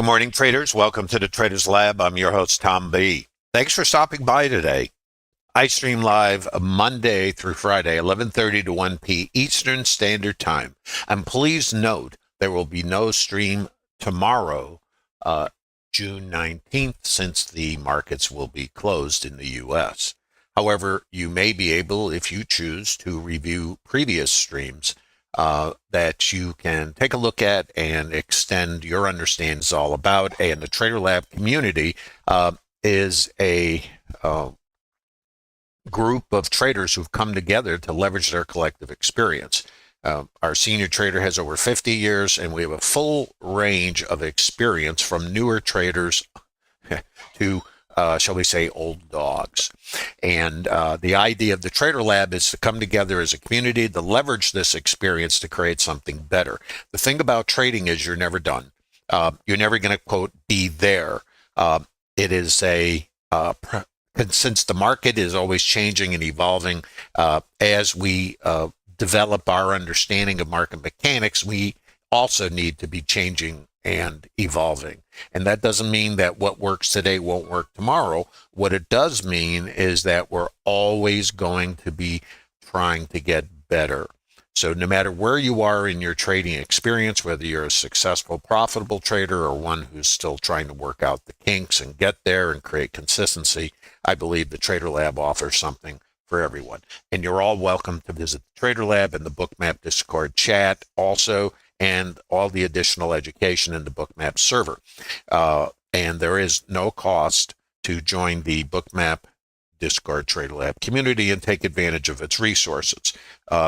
morning, traders. Welcome to the Traders Lab. I'm your host, Tom B. Thanks for stopping by today. I stream live Monday through Friday, 11:30 to 1 p. Eastern Standard Time. And please note there will be no stream tomorrow, June 19th, since the markets will be closed in the U.S. However, you may be able, if you choose, to review previous streams that you can take a look at and extend your understandings all about. And the TraderLab community is a group of traders who've come together to leverage their collective experience. Our senior trader has over 50 years, and we have a full range of experience from newer traders to shall we say, old dogs. And the idea of the TraderLab is to come together as a community to leverage this experience to create something better. The thing about trading is you're never done. You're never going to, quote, be there. It is since the market is always changing and evolving, as we develop our understanding of market mechanics, we also need to be changing and evolving. And that doesn't mean that what works today won't work tomorrow. What it does mean is that we're always going to be trying to get better. So no matter where you are in your trading experience, whether you're a successful, profitable trader or one who's still trying to work out the kinks and get there and create consistency, I believe the TraderLab offers something for everyone. And you're all welcome to visit the TraderLab and the Bookmap Discord chat also, and all the additional education in the Bookmap server. And there is no cost to join the Bookmap Discord TraderLab community and take advantage of its resources.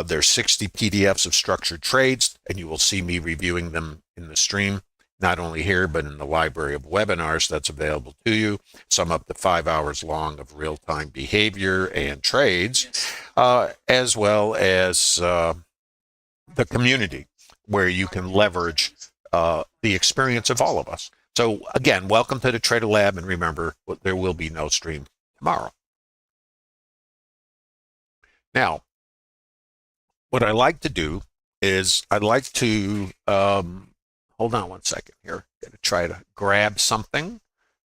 There's 60 PDFs of structured trades, and you will see me reviewing them in the stream, not only here, but in the library of webinars that's available to you, some up to 5 hours long of real-time behavior and trades, as well as the community, where you can leverage the experience of all of us. So again, welcome to the TraderLab, and remember, there will be no stream tomorrow. Now, what I like to do is I'd like to, hold on one second here. I'm going to try to grab something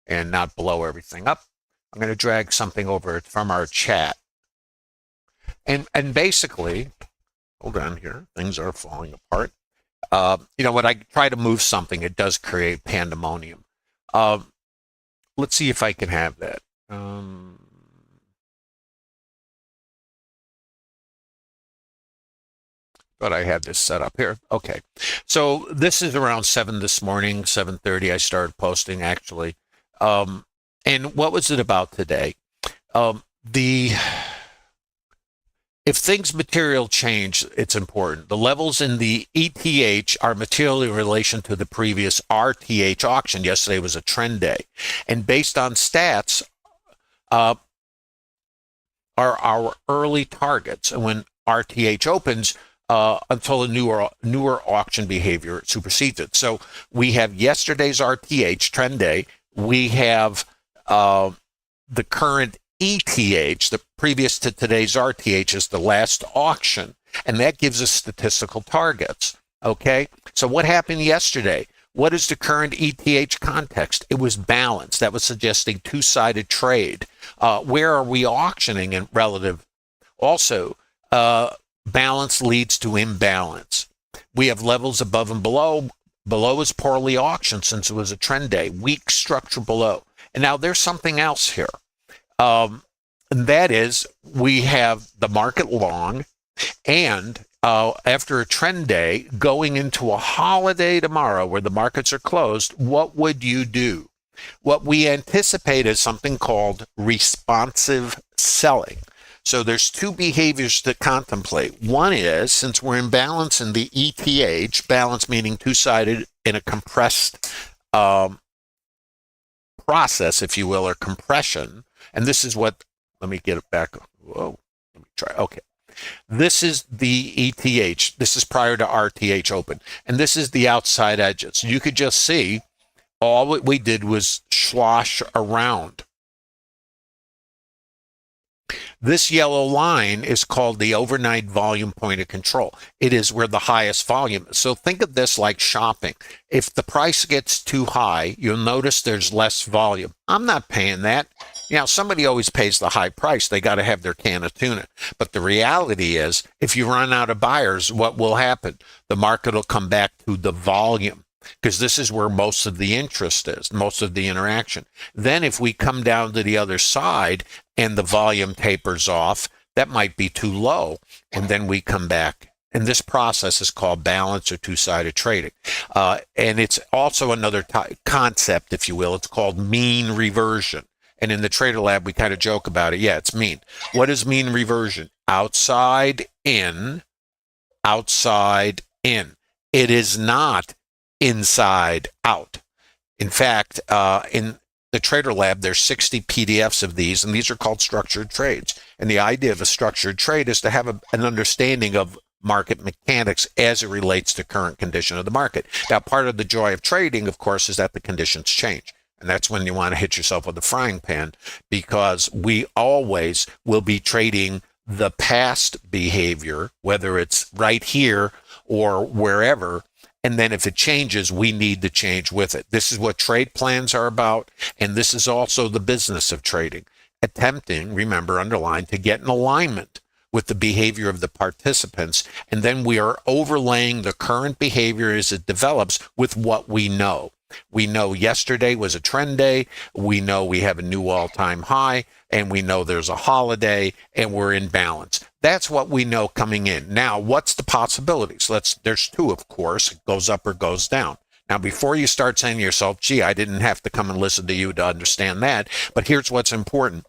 and not blow everything up. I'm going to drag something over from our chat. And basically, hold on here, things are falling apart. When I try to move something, it does create pandemonium. Let's see if I can have that. But I had this set up here. Okay. So this is around 7 this morning, 7:30. I started posting, actually. And what was it about today? If things material change, it's important. The levels in the ETH are material in relation to the previous RTH auction. Yesterday was a trend day. And based on stats, are our early targets. And when RTH opens, until a newer auction behavior supersedes it. So we have yesterday's RTH trend day. We have the current ETH, the previous to today's RTH, is the last auction, and that gives us statistical targets. Okay, so what happened yesterday? What is the current ETH context? It was balanced. That was suggesting two-sided trade. Where are we auctioning in relative? Also, balance leads to imbalance. We have levels above and below. Below is poorly auctioned since it was a trend day. Weak structure below. And now there's something else here. And that is, we have the market long, and after a trend day, going into a holiday tomorrow where the markets are closed, what would you do? What we anticipate is something called responsive selling. So there's two behaviors to contemplate. One is, since we're in balance in the ETH, balance meaning two-sided in a compressed process, if you will, or compression. And this is what, let me get it back. Whoa, let me try. Okay. This is the ETH. This is prior to RTH open. And this is the outside edges. You could just see all what we did was slosh around. This yellow line is called the overnight volume point of control. It is where the highest volume is. So think of this like shopping. If the price gets too high, you'll notice there's less volume. I'm not paying that. You know, somebody always pays the high price. They got to have their can of tuna. But the reality is, if you run out of buyers, what will happen? The market will come back to the volume, because this is where most of the interest is, most of the interaction. Then if we come down to the other side and the volume tapers off, that might be too low, and then we come back. And this process is called balance or two-sided trading. And it's also another concept, if you will. It's called mean reversion. And in the TraderLab, we kind of joke about it. Yeah, it's mean. What is mean reversion? Outside in, outside in. It is not inside out. In fact, in the TraderLab, there's 60 PDFs of these, and these are called structured trades. And the idea of a structured trade is to have an understanding of market mechanics as it relates to current condition of the market. Now, part of the joy of trading, of course, is that the conditions change. And that's when you want to hit yourself with a frying pan, because we always will be trading the past behavior, whether it's right here or wherever. And then if it changes, we need to change with it. This is what trade plans are about. And this is also the business of trading. Attempting, remember, underline, to get in alignment with the behavior of the participants. And then we are overlaying the current behavior as it develops with what we know. We know yesterday was a trend day. We know we have a new all-time high, and we know there's a holiday, and we're in balance. That's what we know coming in. Now, what's the possibilities? There's two, of course. It goes up or goes down. Now, before you start saying to yourself, gee, I didn't have to come and listen to you to understand that, but here's what's important.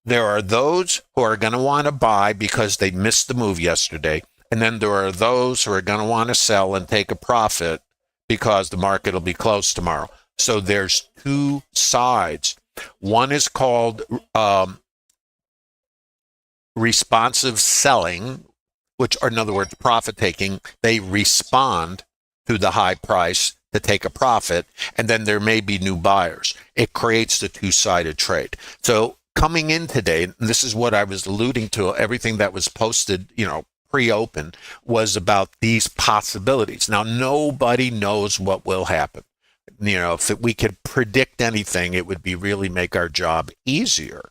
There are those who are going to want to buy because they missed the move yesterday, and then there are those who are going to want to sell and take a profit because the market will be closed tomorrow. So there's two sides. One is called responsive selling, which are, in other words, profit taking. They respond to the high price to take a profit, and then there may be new buyers. It creates the two-sided trade. So coming in today, and this is what I was alluding to, everything that was posted, pre-open, was about these possibilities. Now, nobody knows what will happen. If we could predict anything, it would be really make our job easier,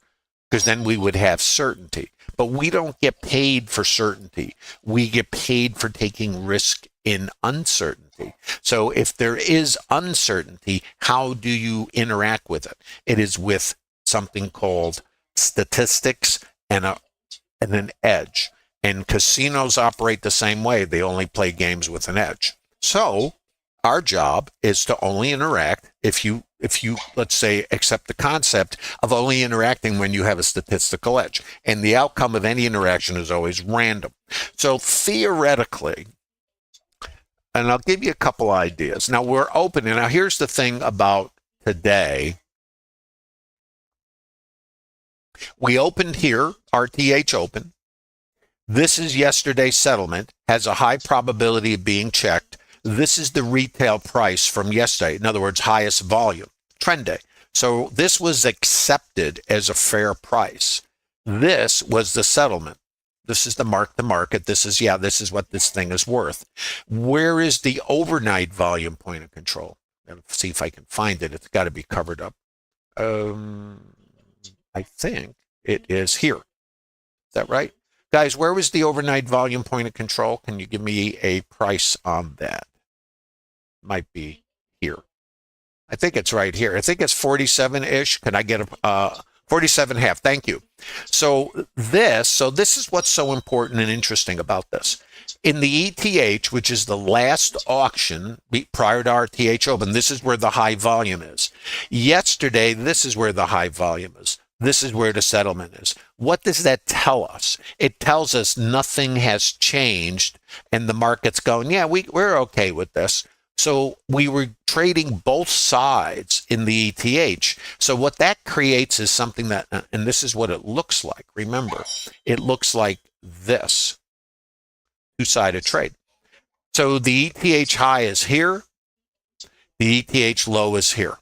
because then we would have certainty. But we don't get paid for certainty. We get paid for taking risk in uncertainty. So if there is uncertainty, how do you interact with it? It is with something called statistics and an edge. And casinos operate the same way. They only play games with an edge. So our job is to only interact if you, let's say, accept the concept of only interacting when you have a statistical edge. And the outcome of any interaction is always random. So theoretically, and I'll give you a couple ideas. Now, we're open. And now here's the thing about today. We opened here, RTH open. This is yesterday's settlement, has a high probability of being checked. This is the retail price from yesterday. In other words, highest volume, trend day. So this was accepted as a fair price. This was the settlement. This is the mark to market. This is what this thing is worth. Where is the overnight volume point of control? Let's see if I can find it. It's got to be covered up. I think it is here. Is that right? Guys, where was the overnight volume point of control? Can you give me a price on that? Might be here. I think it's right here. I think it's 47-ish. Can I get a 47.5? Thank you. So this is what's so important and interesting about this. In the ETH, which is the last auction prior to RTH open, this is where the high volume is. Yesterday, this is where the high volume is. This is where the settlement is. What does that tell us? It tells us nothing has changed and the market's going, yeah, we're okay with this. So we were trading both sides in the ETH. So what that creates is something that, and this is what it looks like. Remember, it looks like this, two-sided trade. So the ETH high is here. The ETH low is here.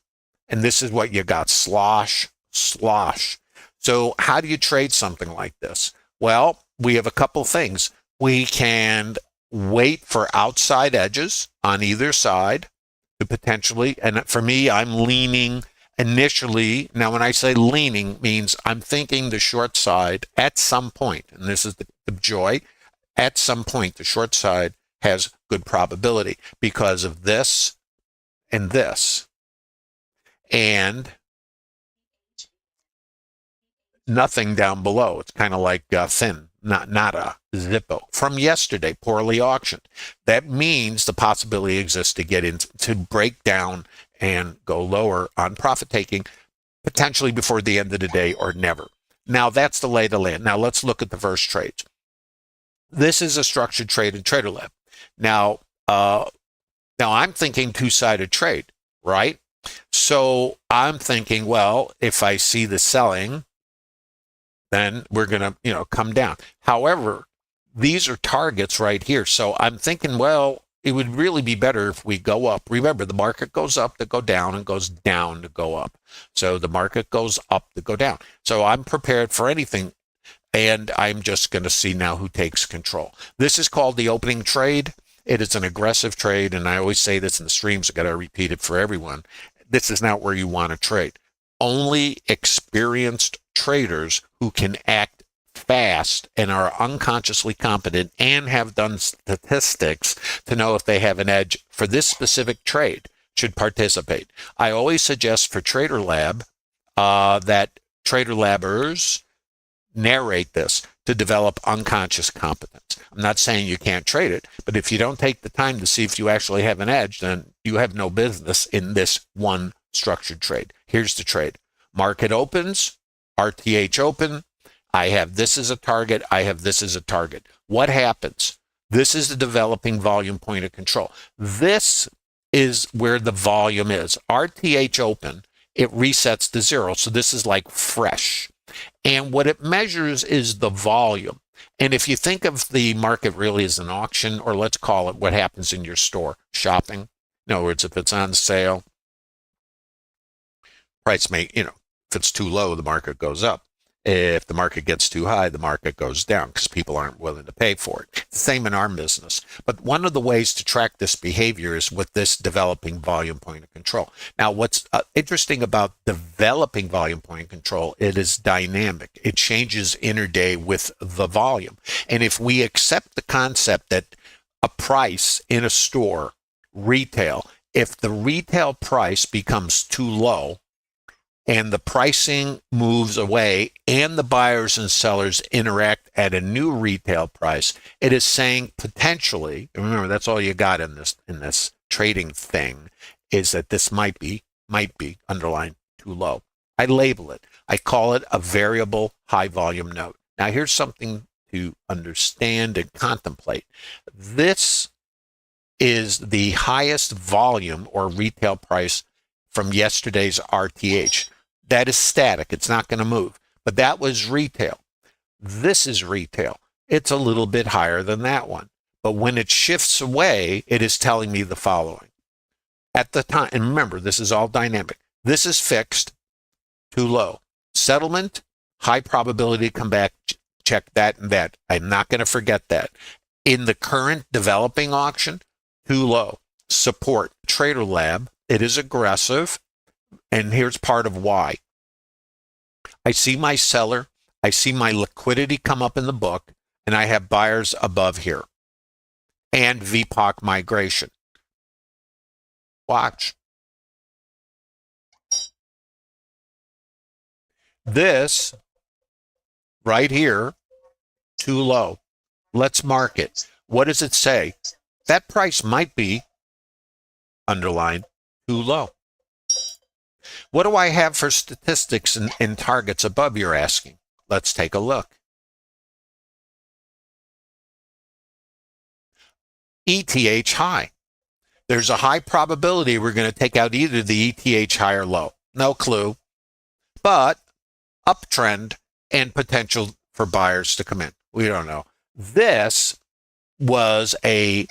And this is what you got, slosh, slosh. So how do you trade something like this? Well, we have a couple things. We can wait for outside edges on either side to potentially, and for me, I'm leaning initially. Now, when I say leaning, means I'm thinking the short side at some point, and this is the joy, at some point, the short side has good probability because of this and this. And nothing down below. It's kind of like thin, nada, zippo. From yesterday, poorly auctioned. That means the possibility exists to get in, to break down and go lower on profit taking, potentially before the end of the day or never. Now, that's the lay of the land. Now, let's look at the first trades. This is a structured trade in TraderLab. Now I'm thinking two-sided trade, right? So I'm thinking, well, if I see the selling, then we're going to, come down. However, these are targets right here. So I'm thinking, well, it would really be better if we go up. Remember, the market goes up to go down and goes down to go up. So the market goes up to go down. So I'm prepared for anything. And I'm just going to see now who takes control. This is called the opening trade. It is an aggressive trade. And I always say this in the streams. I got to repeat it for everyone. This is not where you want to trade. Only experienced traders who can act fast and are unconsciously competent and have done statistics to know if they have an edge for this specific trade should participate. I always suggest for TraderLab that TraderLabbers narrate this to develop unconscious competence. I'm not saying you can't trade it, but if you don't take the time to see if you actually have an edge, then you have no business in this one structured trade. Here's the trade. Market opens, RTH open. I have this as a target. I have this as a target. What happens? This is the developing volume point of control. This is where the volume is. RTH open, it resets to zero. So this is like fresh. And what it measures is the volume. And if you think of the market really as an auction, or let's call it what happens in your store, shopping. In other words, if it's on sale, price may, if it's too low, the market goes up. If the market gets too high, the market goes down because people aren't willing to pay for it. Same in our business. But one of the ways to track this behavior is with this developing volume point of control. Now, what's interesting about developing volume point of control, it is dynamic. It changes intraday with the volume. And if we accept the concept that a price in a store, retail, if the retail price becomes too low, and the pricing moves away and the buyers and sellers interact at a new retail price, it is saying potentially, and remember that's all you got in this trading thing, is that this might be underlined too low. I label it. I call it a variable high volume note. Now here's something to understand and contemplate. This is the highest volume or retail price from yesterday's RTH. That is static. It's not going to move. But that was retail. This is retail. It's a little bit higher than that one. But when it shifts away, it is telling me the following. At the time, and remember, this is all dynamic. This is fixed, too low. Settlement, high probability to come back, check that and that. I'm not going to forget that. In the current developing auction, too low. Support, TraderLab. It is aggressive, and here's part of why. I see my seller, I see my liquidity come up in the book, and I have buyers above here, and VPOC migration. Watch. This right here, too low. Let's mark it. What does it say? That price might be underlined too low. What do I have for statistics and targets above, you're asking? Let's take a look. ETH high. There's a high probability we're going to take out either the ETH high or low. No clue. But uptrend and potential for buyers to come in. We don't know. This was a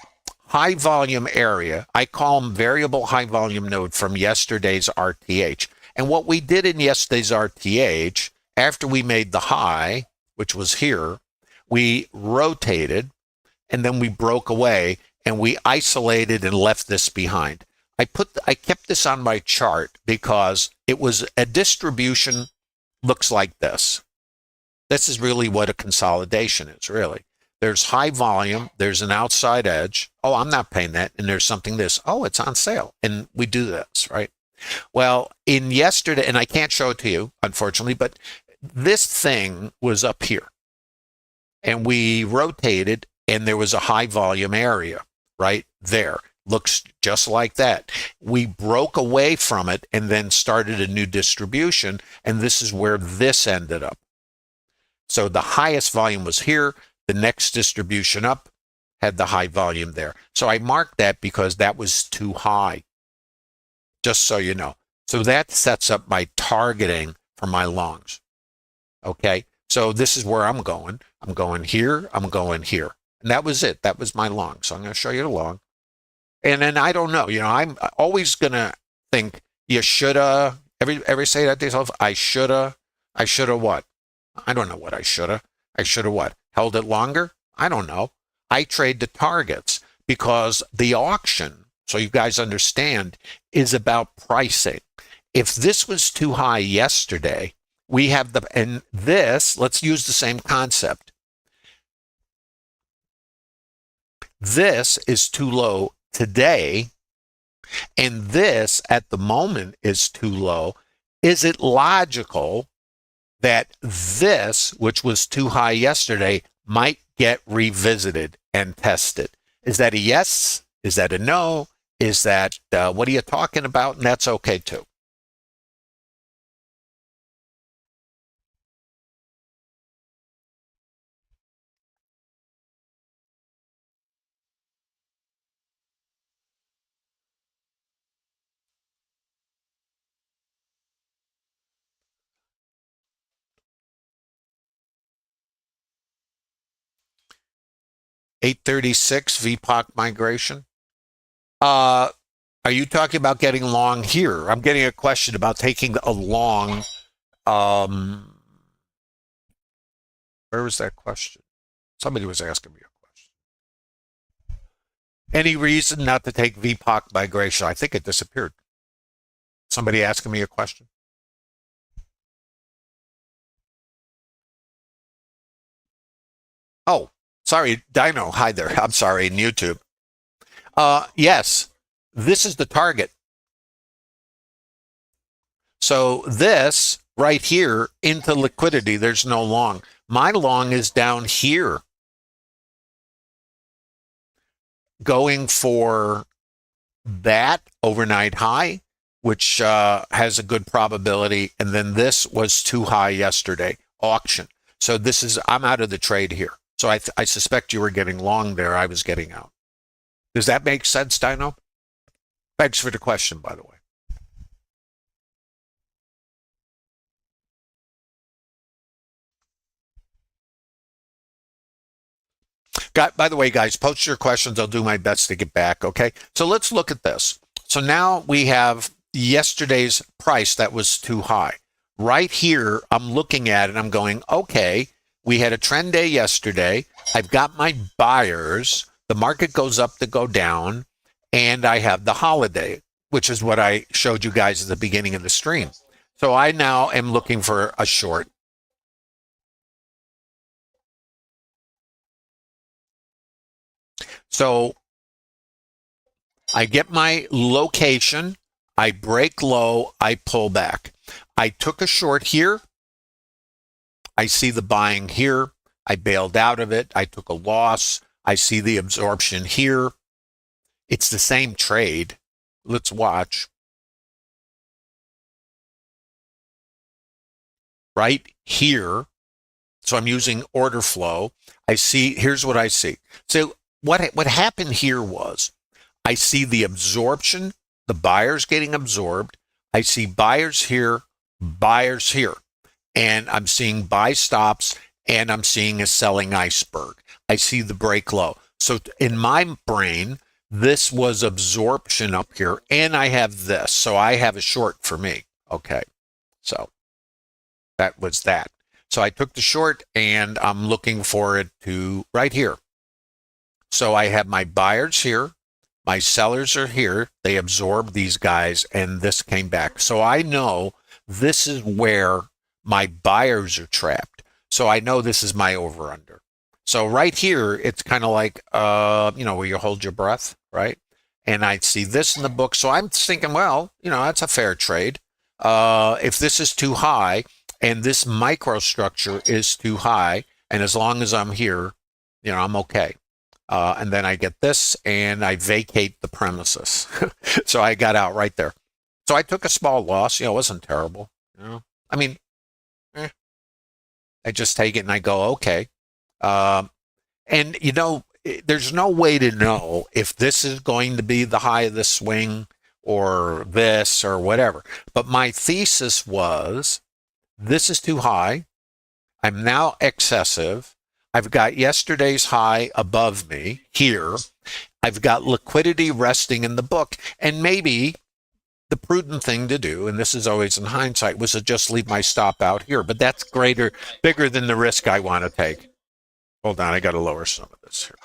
high volume area. I call them variable high volume node from yesterday's RTH. And what we did in yesterday's RTH After we made the high, which was here, we rotated and then we broke away and we isolated and left this behind. I kept this on my chart because it was a distribution looks like this. This is really what a consolidation is, really. There's high volume, there's an outside edge. Oh, I'm not paying that. And there's something this. Oh, it's on sale. And we do this, right? Well, in yesterday, and I can't show it to you, unfortunately, but this thing was up here. And we rotated, and there was a high volume area right there. Looks just like that. We broke away from it and then started a new distribution, and this is where this ended up. So the highest volume was here. The next distribution up had the high volume there. So I marked that because that was too high, just so you know. So that sets up my targeting for my longs. Okay, so this is where I'm going. I'm going here, I'm going here. And that was it. That was my long. So I'm going to show you the long. And then I don't know, I'm always going to think you shoulda, every say that to yourself, I shoulda what? I don't know what I shoulda what? Held it longer? I don't know. I trade the targets because the auction, so you guys understand, is about pricing. If this was too high yesterday, we have and this, let's use the same concept. This is too low today, and this at the moment is too low. Is it logical that this, which was too high yesterday, might get revisited and tested? Is that a yes? Is that a no? Is that, what are you talking about? And that's okay too. $836 VPOC migration. Are you talking about getting long here? I'm getting a question about taking a long. Where was that question? Somebody was asking me a question. Any reason not to take VPOC migration? I think it disappeared. Somebody asking me a question? Oh, sorry, Dino. Hi there. I'm sorry, in YouTube. Yes, this is the target. So this right here into liquidity, there's no long. My long is down here, going for that overnight high, which has a good probability. And then this was too high yesterday, auction. So this is, I'm out of the trade here. So I suspect you were getting long there. I was getting out. Does that make sense, Dino? Thanks for the question, by the way. By the way, guys, post your questions. I'll do my best to get back, okay? So let's look at this. So now we have yesterday's price that was too high. Right here, I'm looking at it, I'm going, okay, we had a trend day yesterday. I've got my buyers. The market goes up to go down, and I have the holiday, which is what I showed you guys at the beginning of the stream. So I now am looking for a short. So I get my location, I break low, I pull back. I took a short here. I see the buying here. I bailed out of it. I took a loss. I see the absorption here. It's the same trade. Let's watch. Right here. So I'm using order flow. I see, here's what I see. So what happened here was I see the absorption, the buyers getting absorbed. I see buyers here, and I'm seeing buy stops, and I'm seeing a selling iceberg. I see the break low. So in my brain, this was absorption up here, and I have this. So I have a short for me. Okay. So That was that. So I took the short and I'm looking for it to right here. So I have my buyers here. My sellers are here. They absorbed these guys and this came back. So I know this is where my buyers are trapped. So I know this is my over under. So right here, it's kind of like, where you hold your breath, right? And I see this in the book. So I'm thinking, well, that's a fair trade. If this is too high and this microstructure is too high, and as long as I'm here, I'm okay. And then I get this and I vacate the premises. So I got out right there. So I took a small loss. It wasn't terrible. I mean, I just take it and I go, okay. And there's no way to know if this is going to be the high of the swing or this or whatever. But my thesis was, this is too high. I'm now excessive. I've got yesterday's high above me here. I've got liquidity resting in the book. And maybe the prudent thing to do, and this is always in hindsight, was to just leave my stop out here. But that's bigger than the risk I want to take. Hold on, I got to lower some of this here.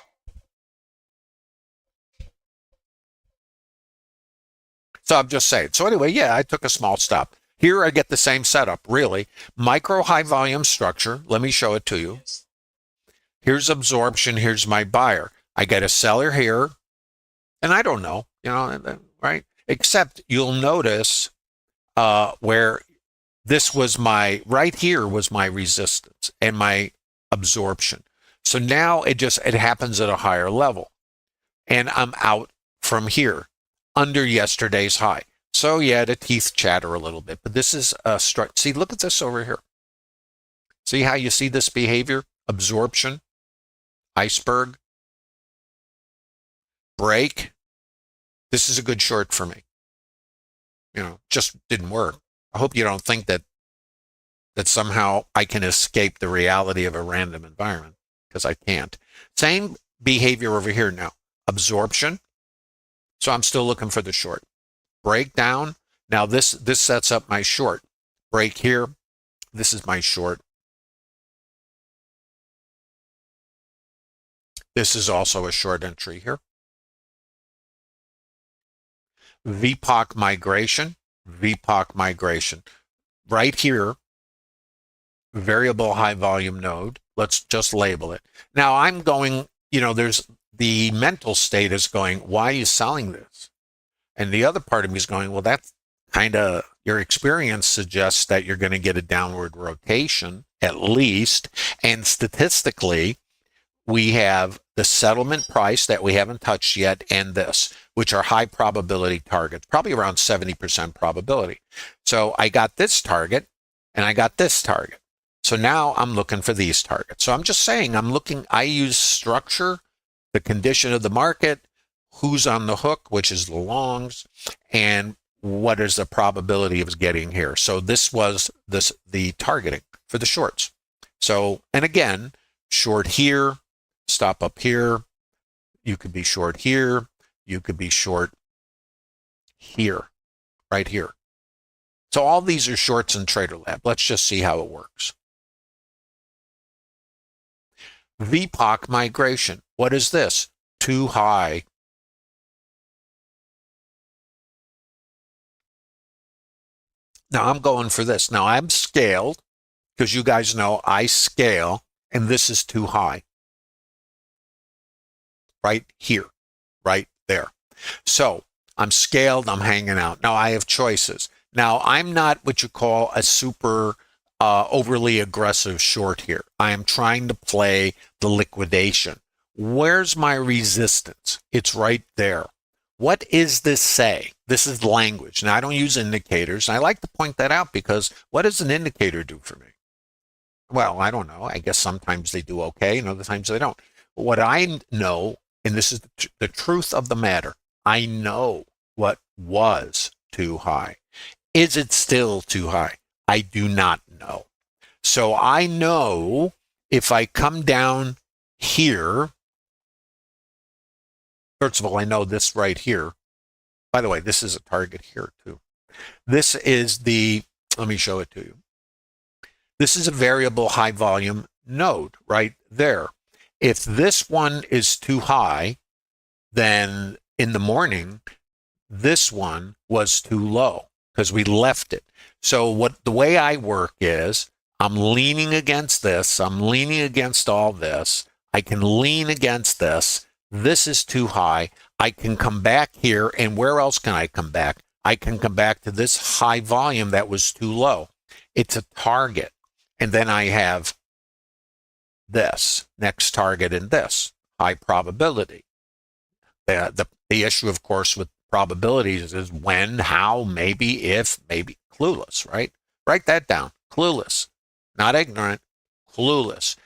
So I'm just saying. So anyway, yeah, I took a small stop. Here I get the same setup, really. Micro high volume structure. Let me show it to you. Here's absorption. Here's my buyer. I get a seller here, and I don't know, right? Except you'll notice where this was right here was my resistance and my absorption. So now it happens at a higher level, and I'm out from here under yesterday's high. So yeah, the teeth chatter a little bit, but this is a see, look at this over here. See how you see this behavior? Absorption, iceberg, break. This is a good short for me. Just didn't work. I hope you don't think that somehow I can escape the reality of a random environment, because I can't. Same behavior over here now. Absorption. So I'm still looking for the short. Breakdown. Now this sets up my short. Break here. This is my short. This is also a short entry here. VPOC migration. VPOC migration. Right here, variable high volume node. Let's just label it. Now I'm going, there's the mental state is going, why are you selling this? And the other part of me is going, well, that's kind of, your experience suggests that you're going to get a downward rotation at least. And statistically, we have the settlement price that we haven't touched yet and this, which are high probability targets, probably around 70% probability. So I got this target and I got this target. So now I'm looking for these targets. So I'm just saying, I use structure, the condition of the market, who's on the hook, which is the longs, and what is the probability of getting here. So this was the targeting for the shorts. So, and again, short here, stop up here. You could be short here. You could be short here, right here. So all these are shorts in TraderLab. Let's just see how it works. VPOC migration. What is this? Too high. Now I'm going for this. Now I'm scaled, because you guys know I scale, and this is too high. Right here, right there. So I'm scaled, I'm hanging out. Now I have choices. Now I'm not what you call a super overly aggressive short here. I am trying to play the liquidation. Where's my resistance? It's right there. What is this say? This is language. Now I don't use indicators. And I like to point that out, because what does an indicator do for me? Well, I don't know. I guess sometimes they do okay and other times they don't. But what I know, and this is the truth of the matter, I know what was too high. Is it still too high? I do not know. So I know if I come down here, first of all, I know this right here. By the way, this is a target here too. This is let me show it to you. This is a variable high volume node right there. If this one is too high, then in the morning, this one was too low because we left it. So the way I work is I'm leaning against this. I'm leaning against all this. I can lean against this. This is too high. I can come back here. And where else can I come back? I can come back to this high volume that was too low. It's a target. And then I have this next target and this high probability. The issue, of course, with probabilities is when, how, maybe, if, maybe. Clueless, right? Write that down. Clueless. Not ignorant. Clueless.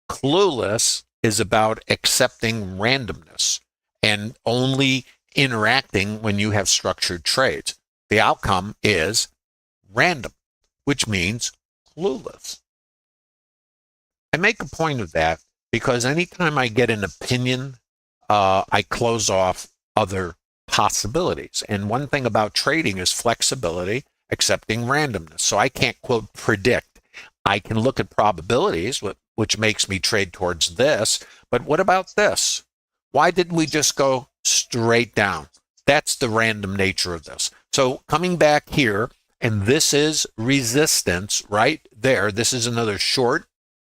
Clueless is about accepting randomness and only interacting when you have structured trades. The outcome is random, which means clueless. I make a point of that because anytime I get an opinion, I close off other possibilities. And one thing about trading is flexibility, accepting randomness. So I can't, quote, predict. I can look at probabilities, which makes me trade towards this. But what about this? Why didn't we just go straight down? That's the random nature of this. So coming back here, and this is resistance right there. This is another short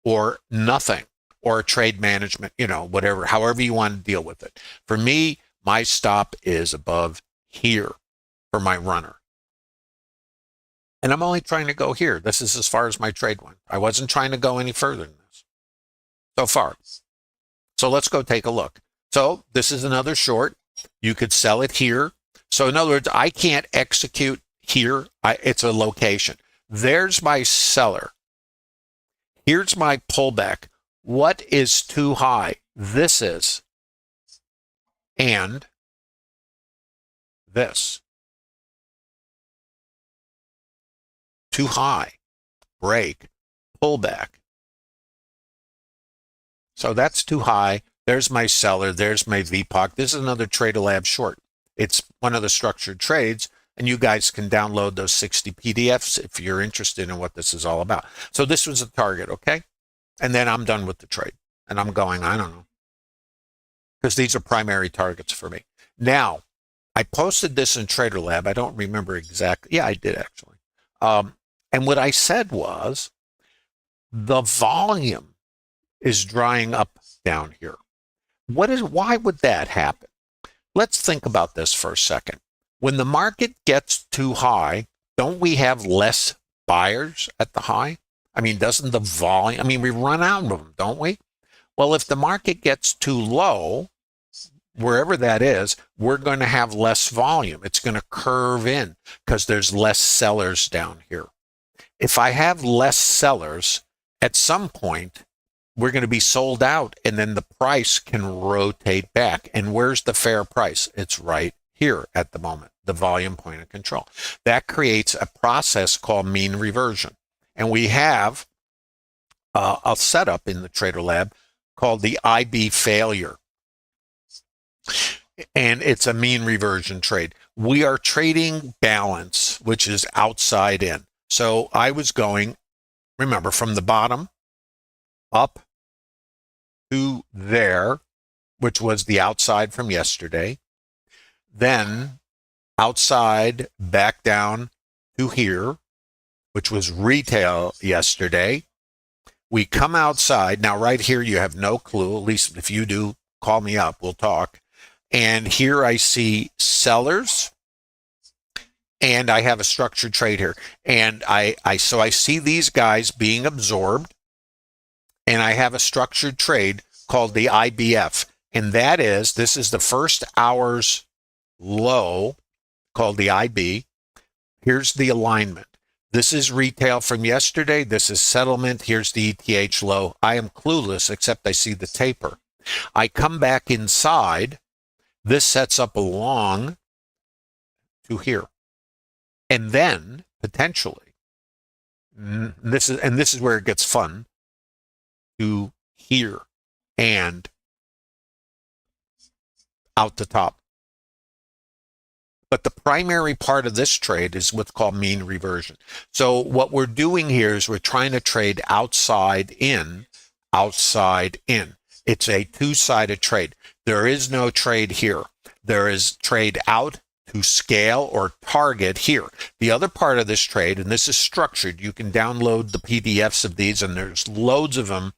or nothing, or a trade management, whatever, however you want to deal with it. For me, my stop is above here for my runner. And I'm only trying to go here. This is as far as my trade went. I wasn't trying to go any further than this so far. So let's go take a look. So this is another short. You could sell it here. So in other words, I can't execute here. It's a location. There's my seller. Here's my pullback. What is too high? This is. And this. Too high. Break. Pullback. So that's too high. There's my seller. There's my VPOC. This is another TraderLab short. It's one of the structured trades. And you guys can download those 60 PDFs if you're interested in what this is all about. So this was a target, okay? And then I'm done with the trade. And I'm going, I don't know. Because these are primary targets for me. Now, I posted this in TraderLab. I don't remember exactly. Yeah, I did actually. And what I said was, the volume is drying up down here. Why would that happen? Let's think about this for a second. When the market gets too high, don't we have less buyers at the high? I mean, doesn't the volume, we run out of them, don't we? Well, if the market gets too low, wherever that is, we're going to have less volume. It's going to curve in because there's less sellers down here. If I have less sellers, at some point, we're going to be sold out, and then the price can rotate back. And where's the fair price? It's right here at the moment, the volume point of control. That creates a process called mean reversion. And we have a setup in the TraderLab called the IB failure. And it's a mean reversion trade. We are trading balance, which is outside in. So I was going, remember, from the bottom up to there, which was the outside from yesterday. Then outside back down to here, which was retail yesterday. We come outside. Now, right here, you have no clue. At least if you do, call me up. We'll talk. And here I see sellers. And I have a structured trade here. And so I see these guys being absorbed. And I have a structured trade called the IBF. And this is the first hour's low called the IB. Here's the alignment. This is retail from yesterday. This is settlement. Here's the ETH low. I am clueless except I see the taper. I come back inside. This sets up a long to here. And then potentially, this is where it gets fun, to here and out the top. But the primary part of this trade is what's called mean reversion. So what we're doing here is we're trying to trade outside in, outside in. It's a two-sided trade. There is no trade here. There is trade out to scale or target here. The other part of this trade, and this is structured, you can download the PDFs of these, and there's loads of them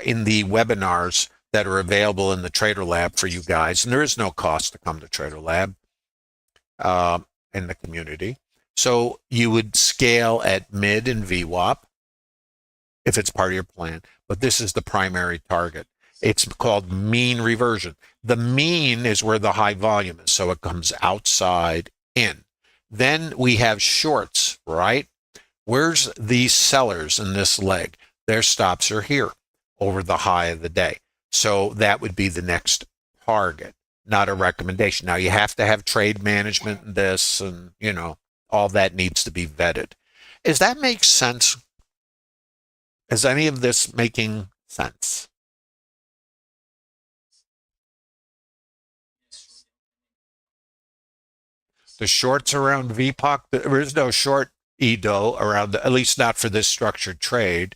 in the webinars that are available in the TraderLab for you guys. And there is no cost to come to TraderLab in the community. So you would scale at mid and VWAP if it's part of your plan. But this is the primary target. It's called mean reversion. The mean is where the high volume is, so it comes outside in. Then we have shorts, right? Where's these sellers in this leg? Their stops are here over the high of the day. So that would be the next target, not a recommendation. Now, you have to have trade management in this, and, you know, all that needs to be vetted. Does that make sense? Is any of this making sense? The shorts around VPOC, there is no short EDO around, at least not for this structured trade.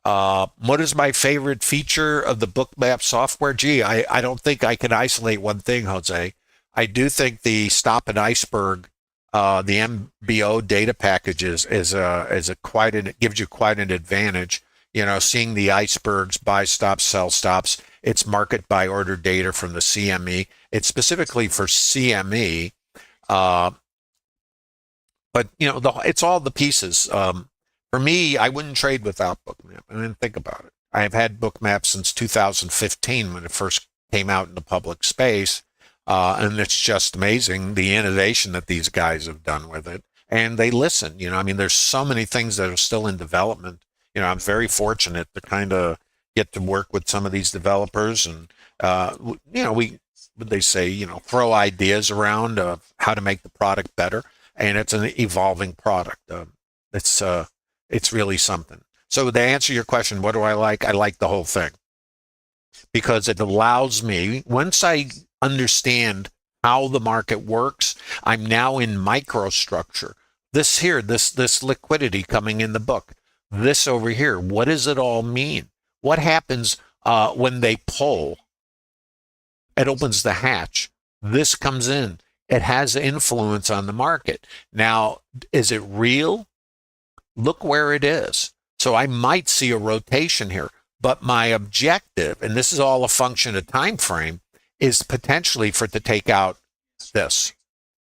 What is my favorite feature of the Bookmap software? Gee, I don't think I can isolate one thing, Jose. I do think the stop and iceberg, the MBO data packages is a quite an, it gives you quite an advantage. You know, seeing the icebergs, buy stops, sell stops. It's market by order data from the CME. It's specifically for CME. But you know, it's all the pieces. For me, I wouldn't trade without Bookmap. I mean, think about it. I have had Bookmap since 2015 when it first came out in the public space, and it's just amazing the innovation that these guys have done with it. And they listen. You know, I mean, there's so many things that are still in development. You know, I'm very fortunate to kind of get to work with some of these developers, and you know, they say, you know, throw ideas around how to make the product better, and it's an evolving product. It's really something. So to answer your question, what do I like? I like the whole thing because it allows me, once I understand how the market works, I'm now in microstructure. This here, this liquidity coming in the book, this over here, what does it all mean? What happens when they pull? It opens the hatch. This comes in. It has influence on the market. Now, is it real? Look where it is. So I might see a rotation here, but my objective, and this is all a function of time frame, is potentially for it to take out this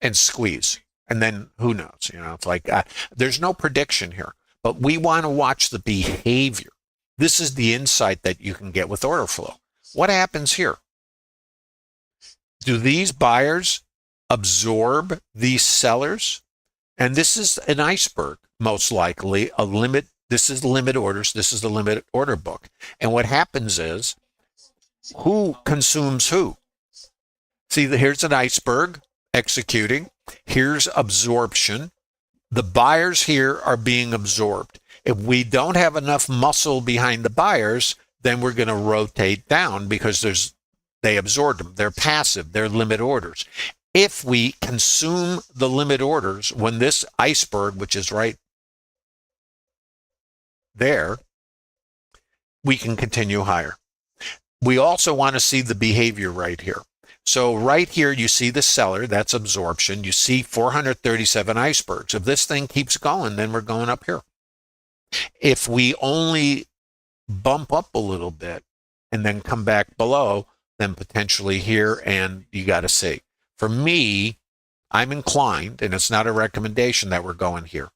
and squeeze. And then who knows? You know, it's like there's no prediction here, but we want to watch the behavior. This is the insight that you can get with order flow. What happens here? Do these buyers absorb these sellers? And this is an iceberg, most likely a limit. This is limit orders. This is the limit order book. And what happens is, who consumes who? See, here's an iceberg executing. Here's absorption. The buyers here are being absorbed. If we don't have enough muscle behind the buyers, then we're going to rotate down because they absorb them. They're passive. They're limit orders. If we consume the limit orders, when this iceberg, which is right there, we can continue higher. We also want to see the behavior right here. So right here, you see the seller, that's absorption. You see 437 icebergs. If this thing keeps going, then we're going up here. If we only bump up a little bit and then come back below, then potentially here, and you got to see. For me, I'm inclined, and it's not a recommendation that we're going here.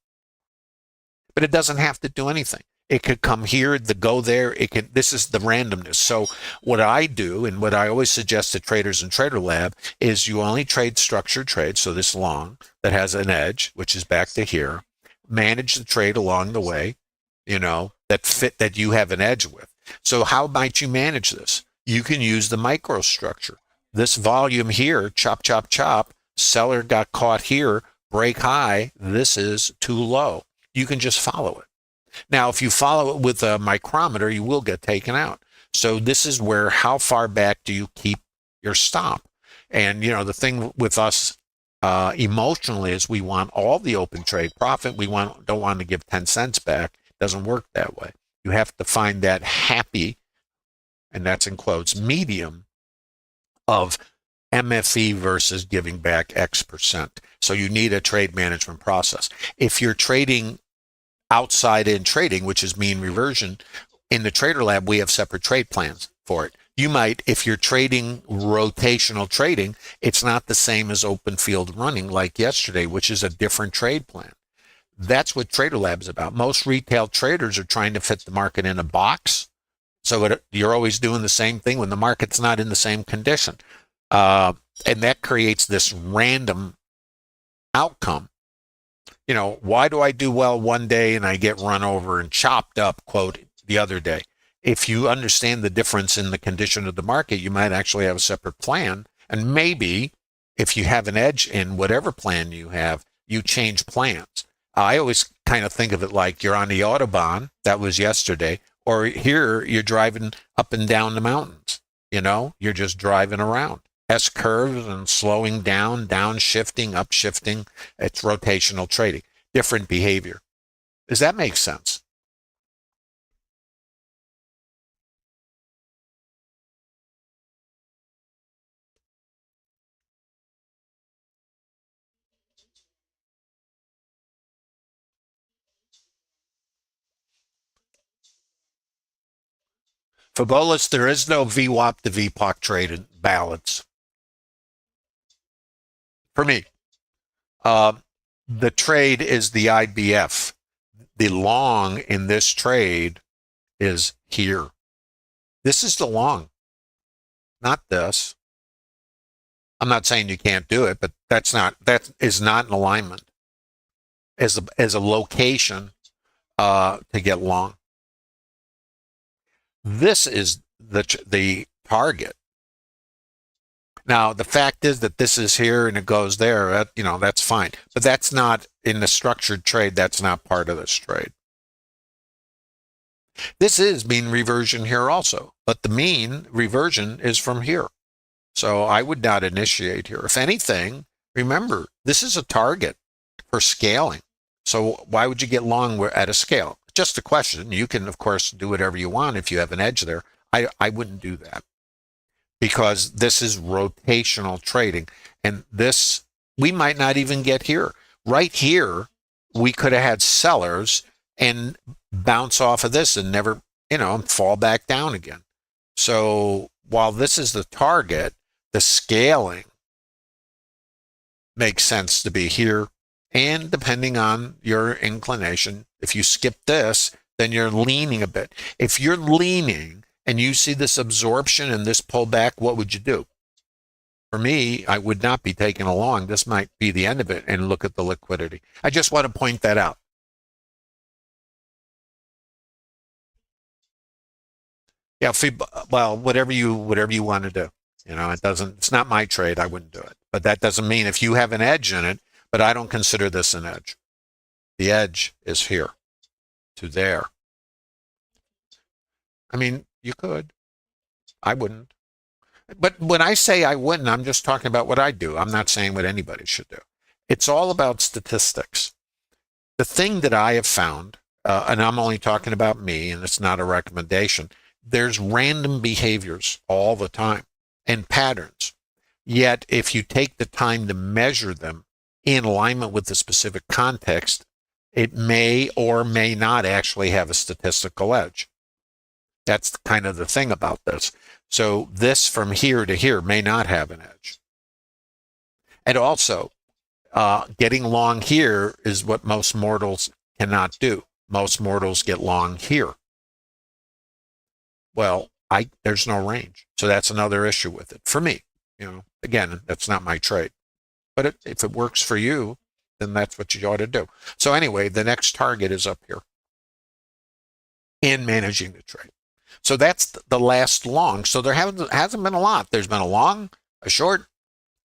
But it doesn't have to do anything. It could come here, go there. This is the randomness. So what I do, and what I always suggest to traders in TraderLab, is you only trade structured trades, so this long, that has an edge, which is back to here. Manage the trade along the way, you know, that you have an edge with. So how might you manage this? You can use the microstructure. This volume here, chop, chop, chop, seller got caught here, break high, this is too low. You can just follow it. Now, if you follow it with a micrometer, you will get taken out. So this is where, how far back do you keep your stop? And, you know, the thing with us emotionally is we want all the open trade profit. We don't want to give 10 cents back. It doesn't work that way. You have to find that happy, and that's in quotes, medium of MFE versus giving back X%. So you need a trade management process. If you're trading outside in trading, which is mean reversion, in the TraderLab, we have separate trade plans for it. You might, if you're trading rotational trading, it's not the same as open field running like yesterday, which is a different trade plan. That's what TraderLab is about. Most retail traders are trying to fit the market in a box. So you're always doing the same thing when the market's not in the same condition. And that creates this random outcome. You know, why do I do well one day and I get run over and chopped up, quote, the other day? If you understand the difference in the condition of the market, you might actually have a separate plan. And maybe if you have an edge in whatever plan you have, you change plans. I always kind of think of it like you're on the Autobahn, that was yesterday, or here you're driving up and down the mountains. You know, you're just driving around. S curves and slowing down, downshifting, upshifting. It's rotational trading. Different behavior. Does that make sense? For Bolus, there is no VWAP to VPOC trade in balance. For me, uh, the trade is the IBF. The long in this trade is here. This is the long, not this. I'm not saying you can't do it, but that is not an alignment as a location to get long. This is the target. Now, the fact is that this is here and it goes there, you know, that's fine. But that's not, in the structured trade, that's not part of this trade. This is mean reversion here also, but the mean reversion is from here. So I would not initiate here. If anything, remember, this is a target for scaling. So why would you get long at a scale? Just a question. You can, of course, do whatever you want if you have an edge there. I wouldn't do that, because this is rotational trading. And this, we might not even get here. Right here, we could have had sellers and bounce off of this and never, you know, fall back down again. So while this is the target, the scaling makes sense to be here. And depending on your inclination, if you skip this, then you're leaning a bit. If you're leaning and you see this absorption and this pullback, what would you do? For me, I would not be taking a long. This might be the end of it, and look at the liquidity. I just want to point that out. Yeah, well, whatever you want to do. You know, it's not my trade. I wouldn't do it. But that doesn't mean if you have an edge in it, but I don't consider this an edge. The edge is here to there. I mean, you could. I wouldn't. But when I say I wouldn't, I'm just talking about what I do. I'm not saying what anybody should do. It's all about statistics. The thing that I have found, and I'm only talking about me, and it's not a recommendation, there's random behaviors all the time and patterns. Yet, if you take the time to measure them in alignment with the specific context, it may or may not actually have a statistical edge. That's kind of the thing about this. So this from here to here may not have an edge. And also, getting long here is what most mortals cannot do. Most mortals get long here. Well, there's no range. So that's another issue with it for me. You know, again, that's not my trade. But if it works for you, then that's what you ought to do. So anyway, the next target is up here in managing the trade. So that's the last long. So there hasn't been a lot. There's been a long, a short,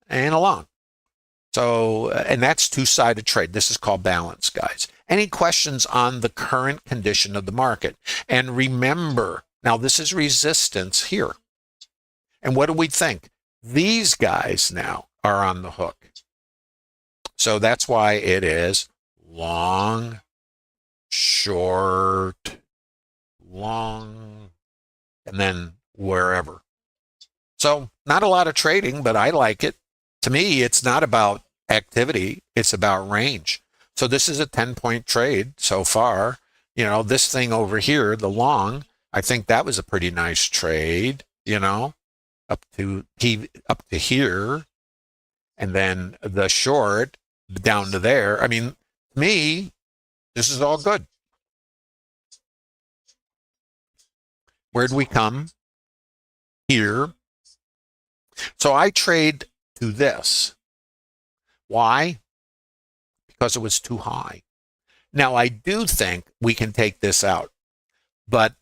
and a long. So, and that's two-sided trade. This is called balance, guys. Any questions on the current condition of the market? And remember, now this is resistance here. And what do we think? These guys now are on the hook. So that's why it is long, short, long, and then wherever. So not a lot of trading, but I like it. To me, it's not about activity, it's about range. So this is a 10-point trade so far. You know, this thing over here, the long, I think that was a pretty nice trade, you know, up to here, and then the short down to there. I mean, to me, this is all good. Where'd we come? Here. So I trade to this. Why? Because it was too high. Now, I do think we can take this out, but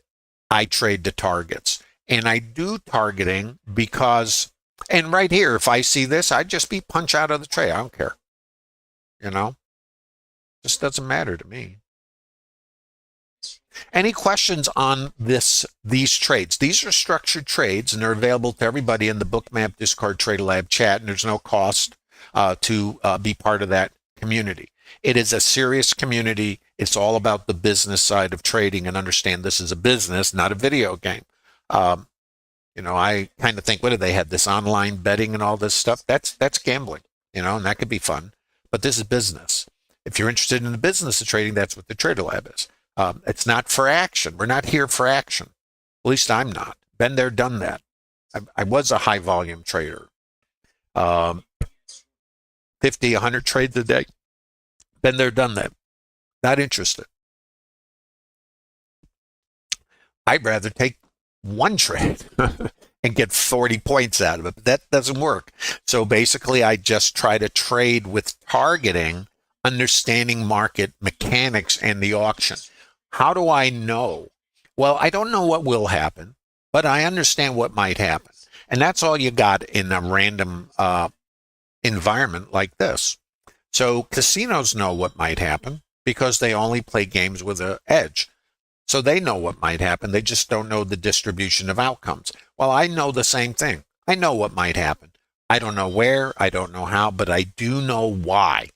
I trade to targets. And I do targeting because, and right here, if I see this, I'd just be punch out of the trade. I don't care. You know, just doesn't matter to me. Any questions on these trades? These are structured trades, and they're available to everybody in the Bookmap Discord TraderLab chat, and there's no cost to be part of that community. It is a serious community. It's all about the business side of trading, and understand this is a business, not a video game. You know, I kind of think, what do they have, this online betting and all this stuff? That's gambling, you know, and that could be fun. But this is business. If you're interested in the business of trading, that's what the TraderLab is. It's not for action. We're not here for action. At least I'm not. Been there, done that. I was a high volume trader. 50, 100 trades a day. Been there, done that. Not interested. I'd rather take one trade and get 40 points out of it, but that doesn't work. So basically, I just try to trade with targeting, understanding market mechanics and the auction. How do I know? Well, I don't know what will happen, but I understand what might happen. And that's all you got in a random environment like this. So casinos know what might happen because they only play games with an edge. So they know what might happen. They just don't know the distribution of outcomes. Well, I know the same thing. I know what might happen. I don't know where, I don't know how, but I do know why.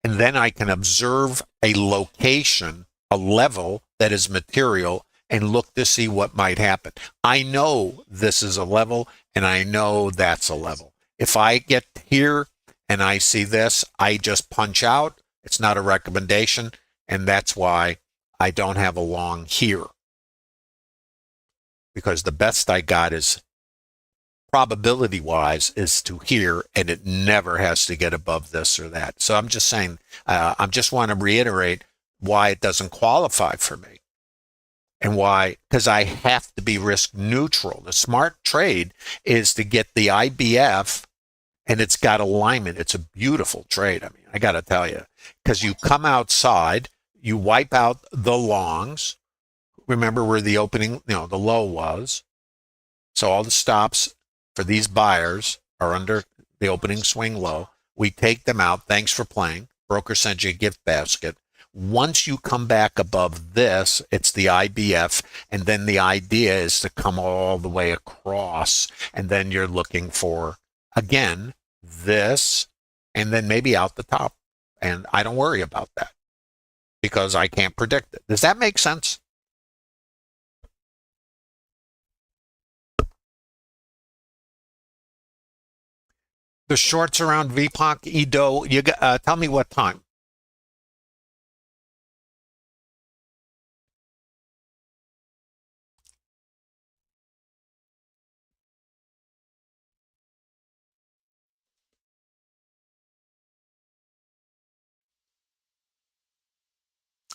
And then I can observe a location, a level that is material, and look to see what might happen. I know this is a level, and I know that's a level. If I get here and I see this, I just punch out. It's not a recommendation, and that's why I don't have a long here. Because the best I got is probability-wise is to here, and it never has to get above this or that. So I'm just saying, I just want to reiterate why it doesn't qualify for me. And why, because I have to be risk neutral. The smart trade is to get the IBF, and it's got alignment. It's a beautiful trade. I mean, I got to tell you, because you come outside, you wipe out the longs. Remember where the opening, the low was. So all the stops for these buyers are under the opening swing low. We take them out. Thanks for playing. Broker sends you a gift basket. Once you come back above this, it's the IBF, and then the idea is to come all the way across, and then you're looking for, again, this, and then maybe out the top. And I don't worry about that because I can't predict it. Does that make sense? The shorts around VPOC, EDO, tell me what time.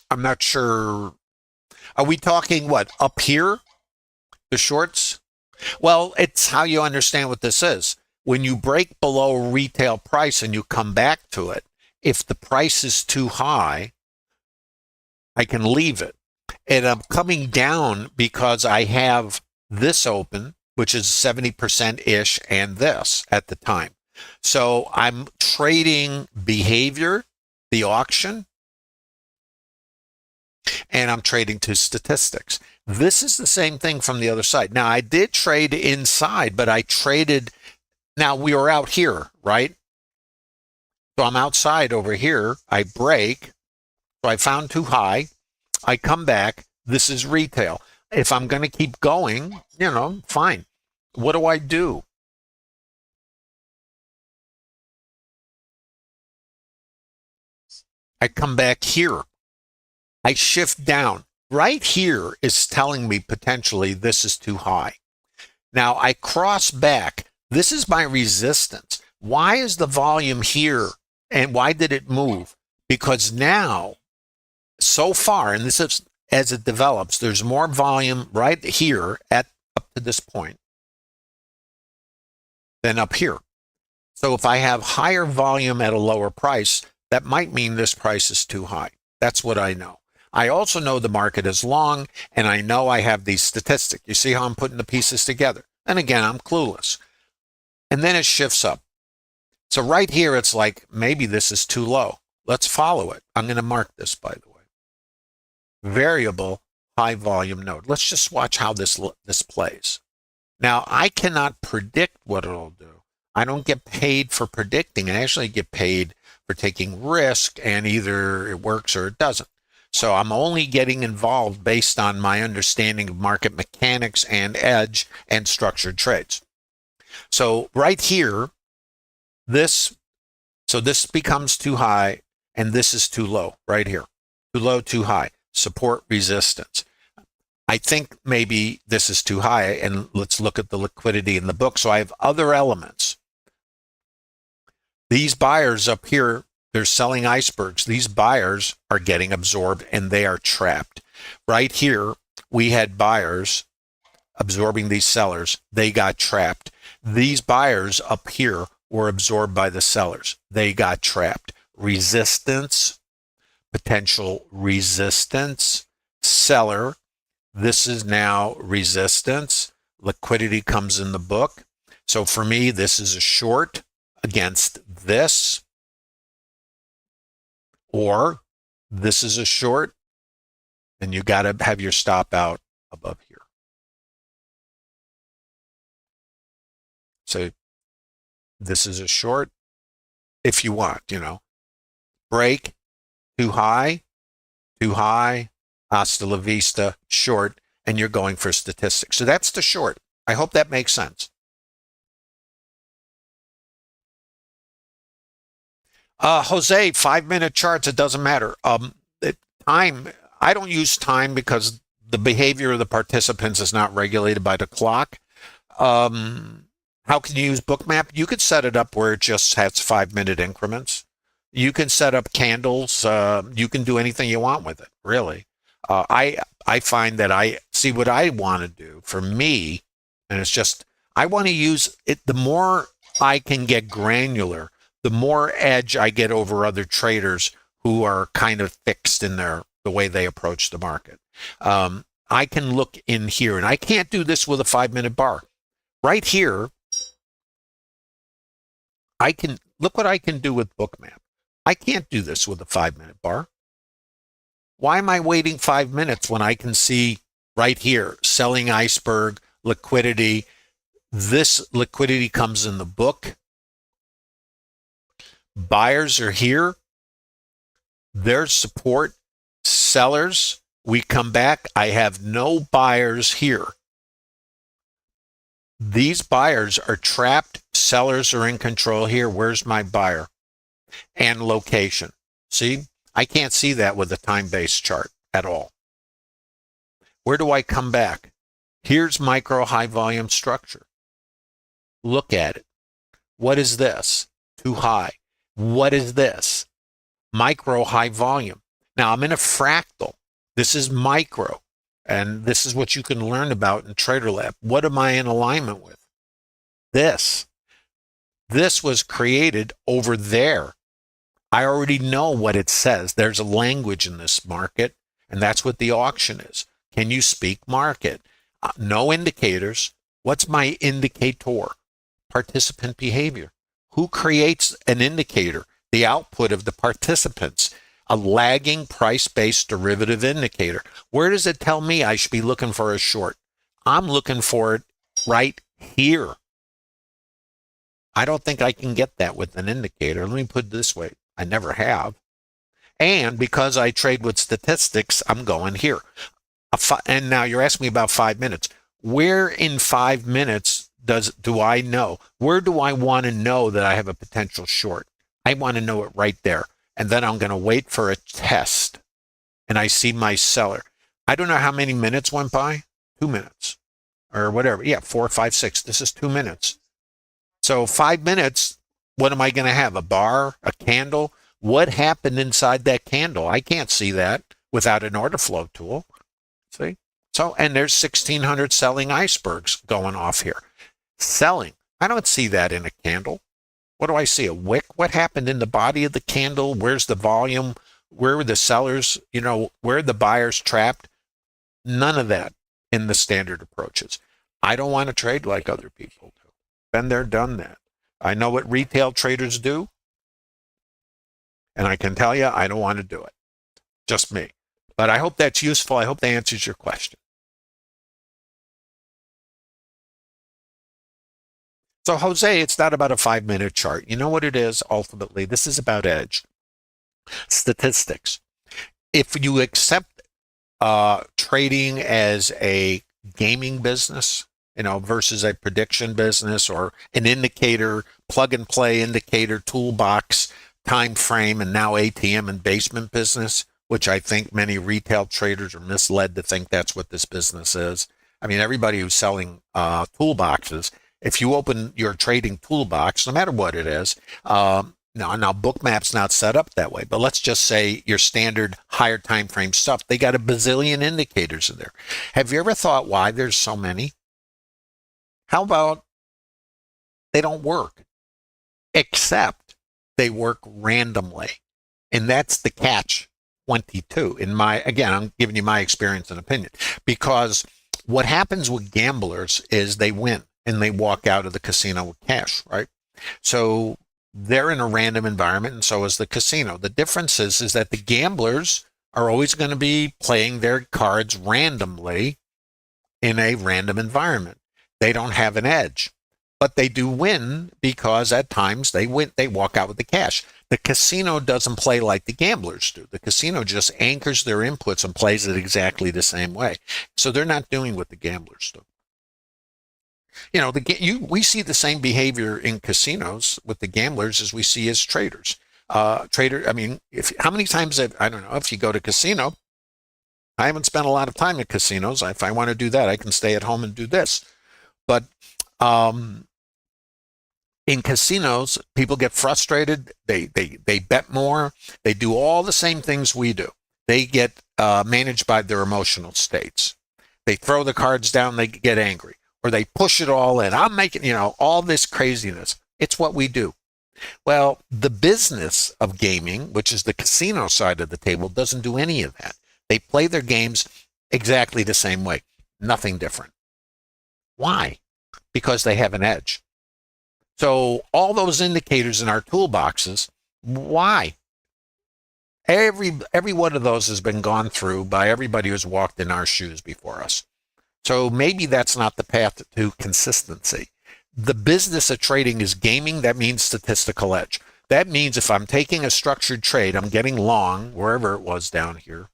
I'm not sure. Are we talking what, up here? The shorts? Well, it's how you understand what this is. When you break below retail price and you come back to it, if the price is too high, I can leave it. And I'm coming down because I have this open, which is 70%-ish, and this at the time. So I'm trading behavior, the auction, and I'm trading to statistics. This is the same thing from the other side. Now, I did trade inside, but I traded. Now, we were out here, right? So I'm outside over here. I break. So I found too high. I come back. This is retail. If I'm going to keep going, fine. What do I do? I come back here. I shift down. Right here is telling me potentially this is too high. Now I cross back. This is my resistance. Why is the volume here and why did it move? Because now, so far, and this is as it develops, there's more volume right here up to this point than up here. So if I have higher volume at a lower price, that might mean this price is too high. That's what I know. I also know the market is long, and I know I have these statistics. You see how I'm putting the pieces together? And again, I'm clueless. And then it shifts up. So right here, it's like, maybe this is too low. Let's follow it. I'm going to mark this, by the way. Variable high volume node. Let's just watch how this plays. Now, I cannot predict what it'll do. I don't get paid for predicting. I actually get paid for taking risk, and either it works or it doesn't. So I'm only getting involved based on my understanding of market mechanics and edge and structured trades. So right here, this becomes too high, and this is too low right here. Too low, too high. Support, resistance. I think maybe this is too high, and let's look at the liquidity in the book. So I have other elements. These buyers up here, they're selling icebergs. These buyers are getting absorbed and they are trapped. Right here, we had buyers absorbing these sellers. They got trapped. These buyers up here were absorbed by the sellers. They got trapped. Resistance, potential resistance, seller. This is now resistance. Liquidity comes in the book. So for me, this is a short against this, or this is a short, and you got to have your stop out above here. So this is a short if you want, break, too high, hasta la vista, short, and you're going for statistics. So that's the short. I hope that makes sense. Jose, 5-minute charts, it doesn't matter. Time, I don't use time because the behavior of the participants is not regulated by the clock. How can you use Bookmap? You could set it up where it just has 5-minute increments. You can set up candles. You can do anything you want with it, really. I find that I see what I want to do for me, and it's just, I want to use it. The more I can get granular, the more edge I get over other traders who are kind of fixed in the way they approach the market. I can look in here, and I can't do this with a 5-minute bar. Right here, I can look what I can do with Bookmap. I can't do this with a 5-minute bar. Why am I waiting 5 minutes when I can see right here, selling iceberg, liquidity? This liquidity comes in the book. Buyers are here. There's support. Sellers, we come back. I have no buyers here. These buyers are trapped. Sellers are in control here. Where's my buyer? And location. See, I can't see that with a time-based chart at all. Where do I come back? Here's micro high volume structure. Look at it. What is this? Too high. What is this? Micro high volume. Now I'm in a fractal. This is micro. And this is what you can learn about in TraderLab. What am I in alignment with? This. This was created over there. I already know what it says. There's a language in this market, and that's what the auction is. Can you speak market? No indicators. What's my indicator? Participant behavior. Who creates an indicator? The output of the participants. A lagging price-based derivative indicator. Where does it tell me I should be looking for a short? I'm looking for it right here. I don't think I can get that with an indicator. Let me put it this way. I never have. And because I trade with statistics, I'm going here. And now you're asking me about 5 minutes. Where in 5 minutes do I know? Where do I want to know that I have a potential short? I want to know it right there. And then I'm going to wait for a test. And I see my seller. I don't know how many minutes went by. 2 minutes or whatever. Yeah, 4, 5, 6. This is 2 minutes. So 5 minutes, what am I going to have? A bar, a candle? What happened inside that candle? I can't see that without an order flow tool. See? So, and there's 1,600 selling icebergs going off here. Selling. I don't see that in a candle. What do I see? A wick? What happened in the body of the candle? Where's the volume? Where were the sellers? Where are the buyers trapped? None of that in the standard approaches. I don't want to trade like other people do. Been there, done that. I know what retail traders do. And I can tell you, I don't want to do it. Just me. But I hope that's useful. I hope that answers your question. So, Jose, it's not about a 5-minute chart. You know what it is, ultimately? This is about edge. Statistics. If you accept trading as a gaming business, versus a prediction business or an indicator, plug and play indicator, toolbox, time frame, and now ATM and basement business, which I think many retail traders are misled to think that's what this business is. I mean, everybody who's selling toolboxes, if you open your trading toolbox, no matter what it is, now Bookmap's not set up that way, but let's just say your standard higher time frame stuff, they got a bazillion indicators in there. Have you ever thought why there's so many? How about they don't work, except they work randomly. And that's the catch 22. Again, I'm giving you my experience and opinion, because what happens with gamblers is they win and they walk out of the casino with cash, right? So they're in a random environment, and so is the casino. The difference is that the gamblers are always going to be playing their cards randomly in a random environment. They don't have an edge, but they do win because at times they walk out with the cash. The casino doesn't play like the gamblers do. The casino just anchors their inputs and plays it exactly the same way. So they're not doing what the gamblers do. We see the same behavior in casinos with the gamblers as we see as traders. How many times I don't know, if you go to casino, I haven't spent a lot of time in casinos. If I want to do that, I can stay at home and do this. But in casinos, people get frustrated. They bet more. They do all the same things we do. They get managed by their emotional states. They throw the cards down. They get angry, or they push it all in. I'm making all this craziness. It's what we do. Well, the business of gaming, which is the casino side of the table, doesn't do any of that. They play their games exactly the same way. Nothing different. Why? Because they have an edge. So all those indicators in our toolboxes, why? Every one of those has been gone through by everybody who's walked in our shoes before us. So maybe that's not the path to consistency. The business of trading is gaming. That means statistical edge. That means if I'm taking a structured trade, I'm getting long, wherever it was down here,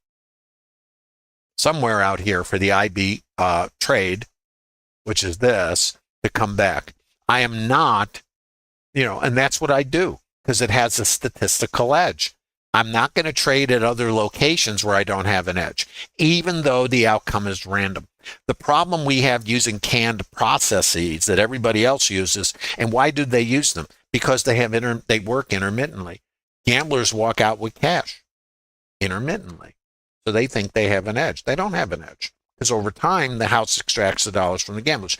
somewhere out here for the IB trade, which is this, to come back. I am not, and that's what I do because it has a statistical edge. I'm not going to trade at other locations where I don't have an edge, even though the outcome is random. The problem we have using canned processes that everybody else uses, and why do they use them? Because they work intermittently. Gamblers walk out with cash intermittently. So they think they have an edge. They don't have an edge because over time, the house extracts the dollars from the gamblers.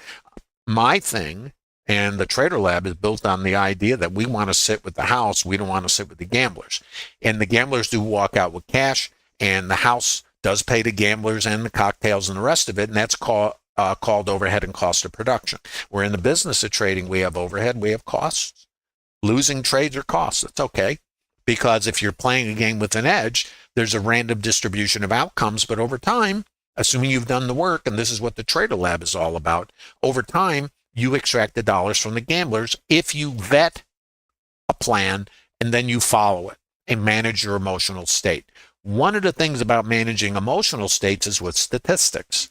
My thing and the TraderLab is built on the idea that we want to sit with the house. We don't want to sit with the gamblers. And the gamblers do walk out with cash, and the house does pay the gamblers and the cocktails and the rest of it, and that's called overhead and cost of production. We're in the business of trading. We have overhead. We have costs. Losing trades are costs. It's okay, because if you're playing a game with an edge, there's a random distribution of outcomes, but over time, assuming you've done the work, and this is what the TraderLab is all about, over time, you extract the dollars from the gamblers if you vet a plan and then you follow it and manage your emotional state. One of the things about managing emotional states is with statistics,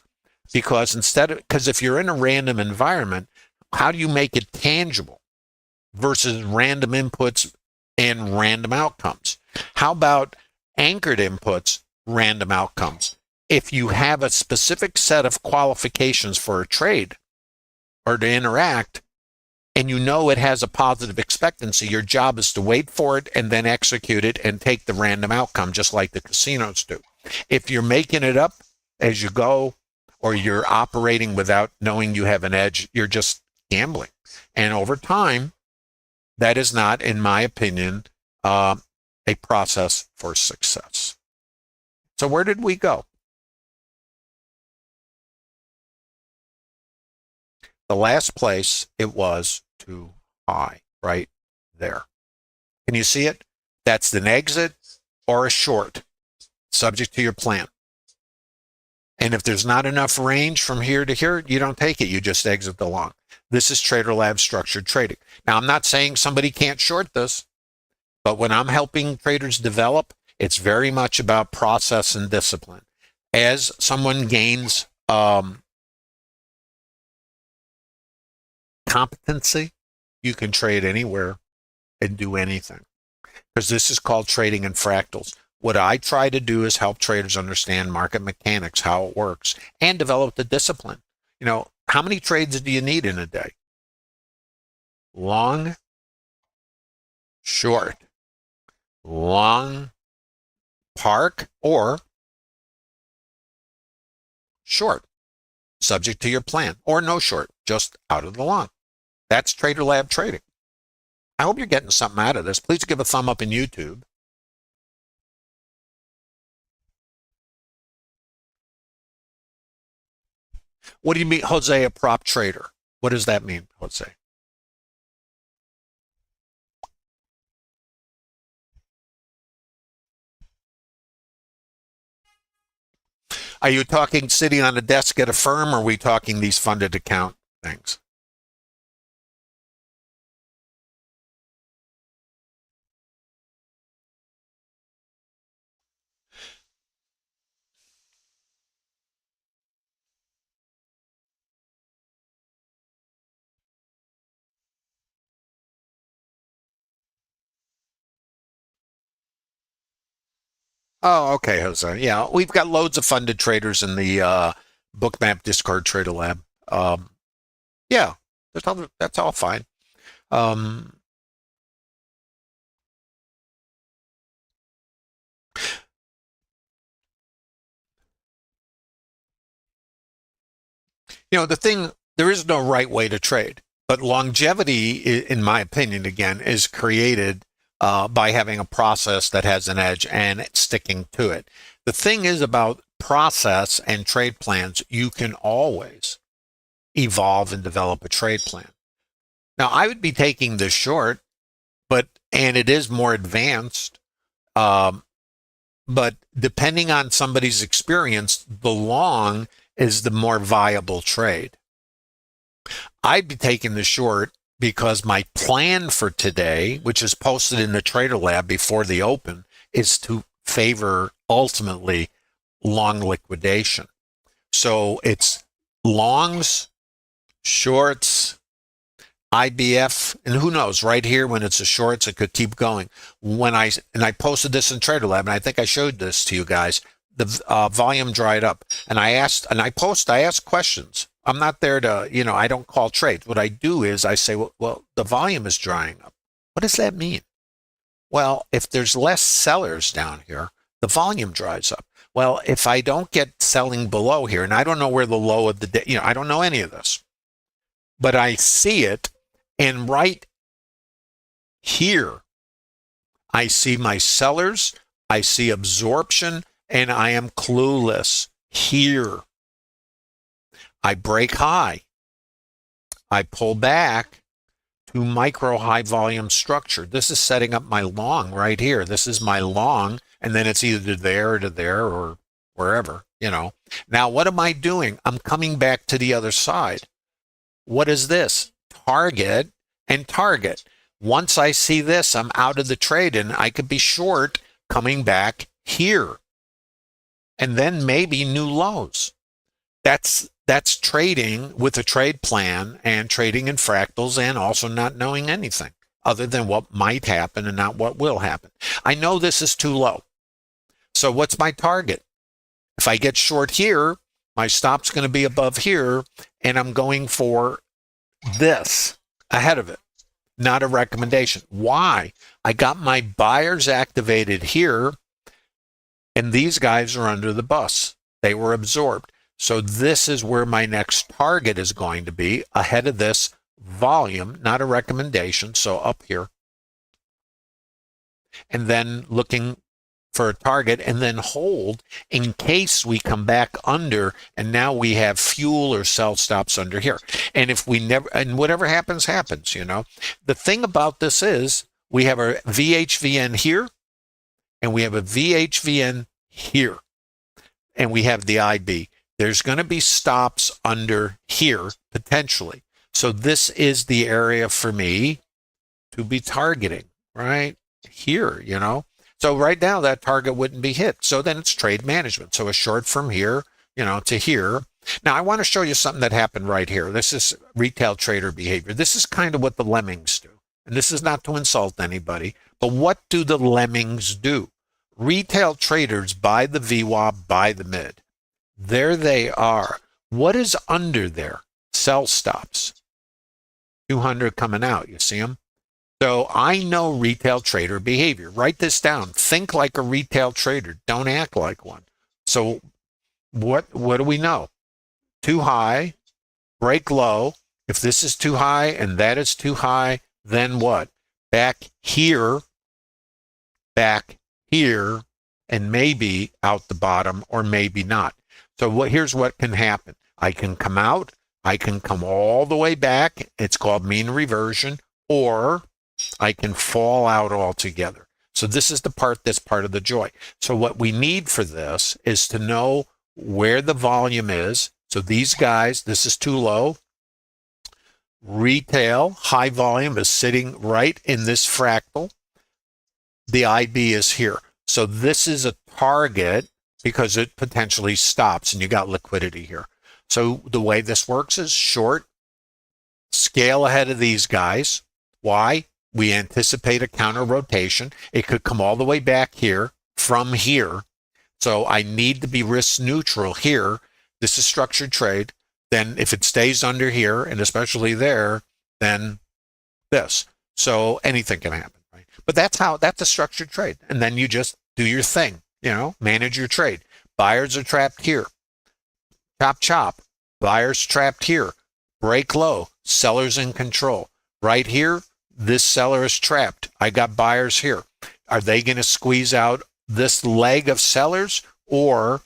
because if you're in a random environment, how do you make it tangible versus random inputs and random outcomes? How about anchored inputs, random outcomes? If you have a specific set of qualifications for a trade or to interact, and you know it has a positive expectancy, your job is to wait for it and then execute it and take the random outcome, just like the casinos do. If you're making it up as you go, or you're operating without knowing you have an edge, you're just gambling. And over time, that is not, in my opinion, a process for success. So where did we go? The last place, it was too high, right there. Can you see it? That's an exit or a short, subject to your plan. And if there's not enough range from here to here, you don't take it. You just exit the long. This is TraderLab structured trading. Now, I'm not saying somebody can't short this, but when I'm helping traders develop, it's very much about process and discipline. As someone gains competency, you can trade anywhere and do anything, because this is called trading in fractals. What I try to do is help traders understand market mechanics, how it works, and develop the discipline. You know, how many trades do you need in a day? Long, short, long, park, or short, subject to your plan, or no short, just out of the long. That's TraderLab trading. I hope you're getting something out of this. Please give a thumb up in YouTube. What do you mean, Jose, a prop trader? What does that mean, Jose? Are you talking sitting on a desk at a firm, or are we talking these funded account things? Oh, okay, Jose. Yeah, we've got loads of funded traders in the Bookmap Discord TraderLab. Yeah, that's all fine. Um, there is no right way to trade, but longevity, in my opinion, again, is created by having a process that has an edge and sticking to it. The thing is about process and trade plans, you can always evolve and develop a trade plan. Now, I would be taking this short, and it is more advanced, but depending on somebody's experience, the long is the more viable trade. I'd be taking the short because my plan for today, which is posted in the TraderLab before the open, is to favor ultimately long liquidation. So it's longs, shorts, IBF, and who knows, right here when it's a shorts, it could keep going. I posted this in TraderLab, and I think I showed this to you guys, the volume dried up. And I asked questions. I'm not there to, I don't call trades. What I do is I say, well, the volume is drying up. What does that mean? Well, if there's less sellers down here, the volume dries up. Well, if I don't get selling below here, and I don't know where the low of the day, I don't know any of this, but I see it, and right here, I see my sellers, I see absorption, and I am clueless here. I break high. I pull back to micro high volume structure. This is setting up my long right here. This is my long, and then it's either to there or wherever, Now, what am I doing? I'm coming back to the other side. What is this? Target and target. Once I see this, I'm out of the trade, and I could be short coming back here. And then maybe new lows. That's trading with a trade plan and trading in fractals and also not knowing anything other than what might happen and not what will happen. I know this is too low. So what's my target? If I get short here, my stop's going to be above here, and I'm going for this ahead of it, not a recommendation. Why? I got my buyers activated here, and these guys are under the bus. They were absorbed. So this is where my next target is going to be, ahead of this volume, not a recommendation, so up here. And then looking for a target and then hold in case we come back under, and now we have fuel or sell stops under here. And if we never, and whatever happens, happens, you know. The thing about this is we have our VHVN here, and we have a VHVN here, and we have the IB. There's going to be stops under here, potentially. So this is the area for me to be targeting, right here, you know. So right now that target wouldn't be hit. So then it's trade management. So a short from here, you know, to here. Now I want to show you something that happened right here. This is retail trader behavior. This is kind of what the lemmings do. And this is not to insult anybody, but what do the lemmings do? Retail traders buy the VWAP, buy the mid. There they are. What is under there? Sell stops. 200 coming out. You see them? So I know retail trader behavior. Write this down. Think like a retail trader. Don't act like one. So what do we know? Too high, break low. If this is too high and that is too high, then what? Back here, and maybe out the bottom or maybe not. So here's what can happen. I can come out. I can come all the way back. It's called mean reversion, or I can fall out altogether. So this is the part that's part of the joy. So what we need for this is to know where the volume is. So these guys, this is too low. Retail, high volume is sitting right in this fractal. The IB is here. So this is a target because it potentially stops and you got liquidity here. So the way this works is short, scale ahead of these guys. Why? We anticipate a counter rotation. It could come all the way back here from here. So I need to be risk neutral here. This is structured trade. Then if it stays under here, and especially there, then this. So anything can happen, right? But that's a structured trade. And then you just do your thing, you know, manage your trade. Buyers are trapped here. Chop, chop. Buyers trapped here. Break low. Sellers in control. Right here, this seller is trapped. I got buyers here. Are they going to squeeze out this leg of sellers, or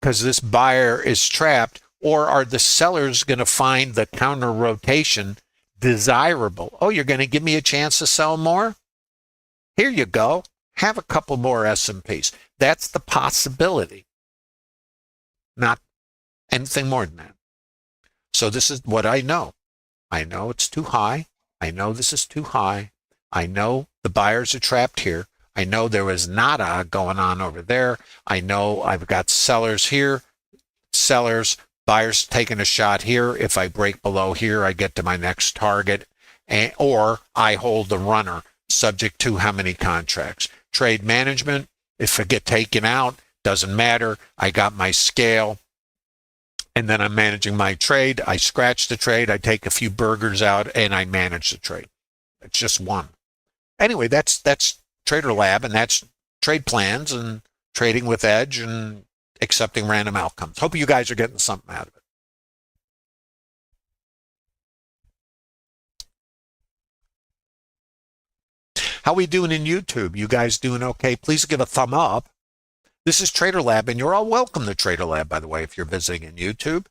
because this buyer is trapped, or are the sellers going to find the counter rotation desirable? Oh, you're going to give me a chance to sell more? Here you go. Have a couple more S&Ps. That's the possibility, not anything more than that. So this is what I know. I know it's too high. I know this is too high. I know the buyers are trapped here. I know there was nada going on over there. I know I've got sellers here, sellers, buyers taking a shot here. If I break below here, I get to my next target, or I hold the runner, subject to how many contracts. Trade management, if I get taken out, doesn't matter. I got my scale, and then I'm managing my trade. I scratch the trade. I take a few burgers out, and I manage the trade. It's just one. Anyway, that's TraderLab, and that's trade plans and trading with edge and accepting random outcomes. Hope you guys are getting something out of it. How we doing in YouTube? You guys doing okay? Please give a thumb up. This is TraderLab, and you're all welcome to TraderLab, by the way, if you're visiting in YouTube.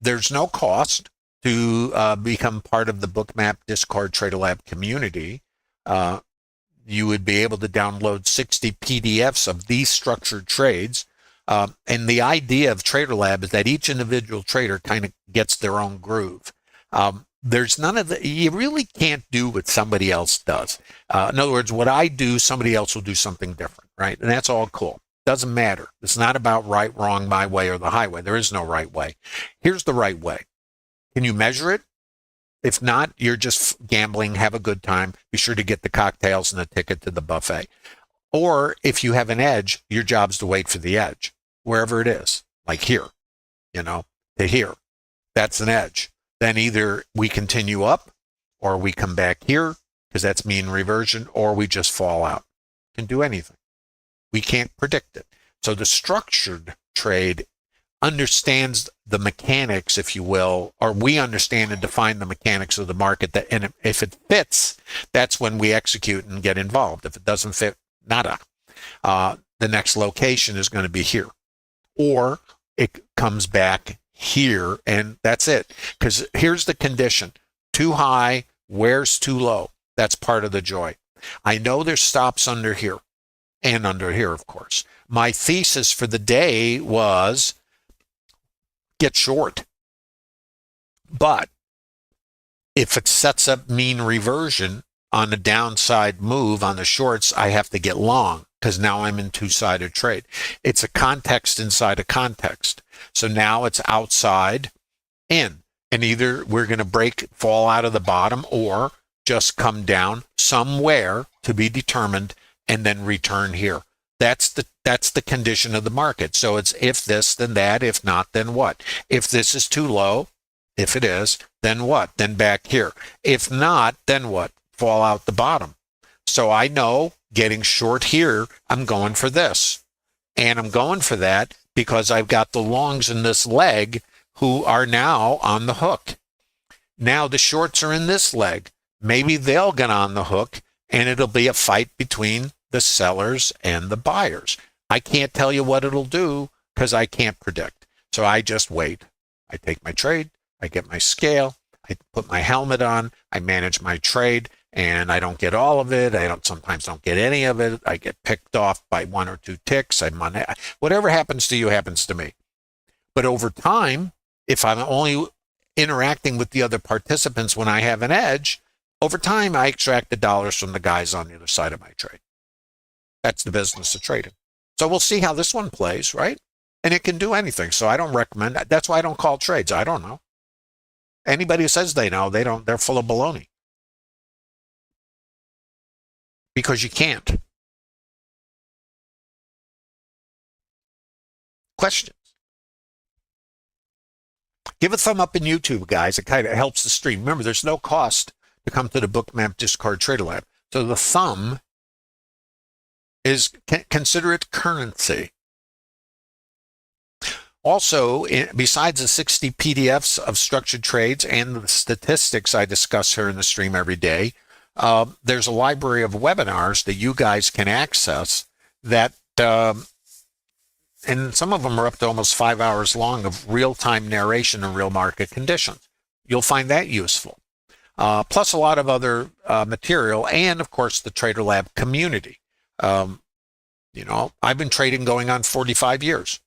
There's no cost to become part of the Bookmap Discord TraderLab community. You would be able to download 60 PDFs of these structured trades. And the idea of TraderLab is that each individual trader kind of gets their own groove. There's none of the, you really can't do what somebody else does. In other words, what I do, somebody else will do something different, right? And that's all cool. Doesn't matter. It's not about right, wrong, my way, or the highway. There is no right way. Here's the right way. Can you measure it? If not, you're just gambling. Have a good time. Be sure to get the cocktails and the ticket to the buffet. Or if you have an edge, your job's to wait for the edge, wherever it is, like here, to here. That's an edge. Then either we continue up or we come back here because that's mean reversion, or we just fall out. Can do anything. We can't predict it. So the structured trade understands the mechanics, if you will, or we understand and define the mechanics of the market. That, and if it fits, that's when we execute and get involved. If it doesn't fit, nada. The next location is going to be here, or it comes back here, and that's it. Because here's the condition: too high, where's too low? That's part of the joy. I know there's stops under here and under here, of course. My thesis for the day was get short. But if it sets up mean reversion on the downside move on the shorts, I have to get long because now I'm in two-sided trade. It's a context inside a context. So now it's outside in. And either we're going to fall out of the bottom, or just come down somewhere to be determined and then return here. That's the condition of the market. So it's if this, then that. If not, then what? If this is too low, if it is, then what? Then back here. If not, then what? Fall out the bottom. So I know getting short here, I'm going for this. And I'm going for that because I've got the longs in this leg who are now on the hook. Now the shorts are in this leg. Maybe they'll get on the hook and it'll be a fight between the sellers and the buyers. I can't tell you what it'll do because I can't predict. So I just wait. I take my trade. I get my scale. I put my helmet on. I manage my trade, and I don't get all of it. Sometimes don't get any of it. I get picked off by one or two ticks. Whatever happens to you happens to me. But over time, if I'm only interacting with the other participants when I have an edge, over time I extract the dollars from the guys on the other side of my trade. That's the business of trading. So we'll see how this one plays, right? And it can do anything. So I don't recommend. That's why I don't call trades. I don't know. Anybody who says they know, they don't. They're full of baloney. Because you can't. Questions? Give a thumb up in YouTube, guys. It kind of helps the stream. Remember, there's no cost to come to the Bookmap Discord TraderLab. So the thumb is, consider it currency. Also, besides the 60 PDFs of structured trades and the statistics I discuss here in the stream every day, there's a library of webinars that you guys can access that, and some of them are up to almost 5 hours long of real-time narration and real market conditions. You'll find that useful. Plus a lot of other material, and of course the TraderLab community. I've been trading going on 45 years.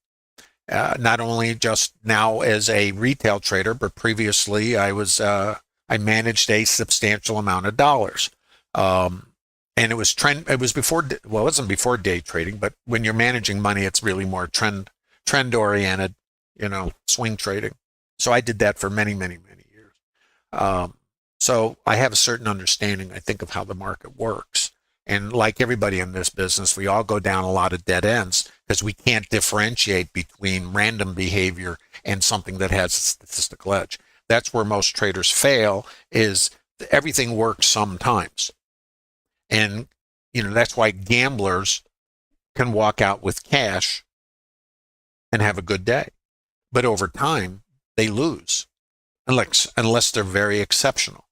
Not only just now as a retail trader, but previously I managed a substantial amount of dollars. And it was before, well, it wasn't before day trading, but when you're managing money, it's really more trend oriented, swing trading. So I did that for many, many, many years. So I have a certain understanding, I think, of how the market works. And like everybody in this business, we all go down a lot of dead ends because we can't differentiate between random behavior and something that has a statistical edge. That's where most traders fail, is everything works sometimes. And, that's why gamblers can walk out with cash and have a good day. But over time, they lose unless they're very exceptional.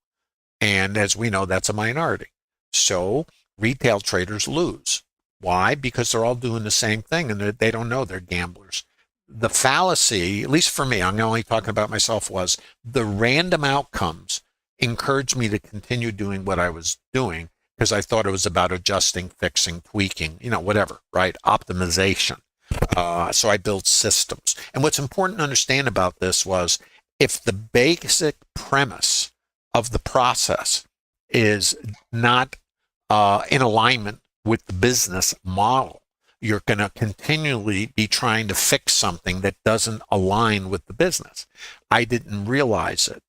And as we know, that's a minority. So retail traders lose. Why? Because they're all doing the same thing and they don't know they're gamblers. The fallacy, at least for me, I'm only talking about myself, was the random outcomes encouraged me to continue doing what I was doing because I thought it was about adjusting, fixing, tweaking, whatever, right? Optimization. So I built systems. And what's important to understand about this was if the basic premise of the process is not in alignment with the business model, you're going to continually be trying to fix something that doesn't align with the business. I didn't realize it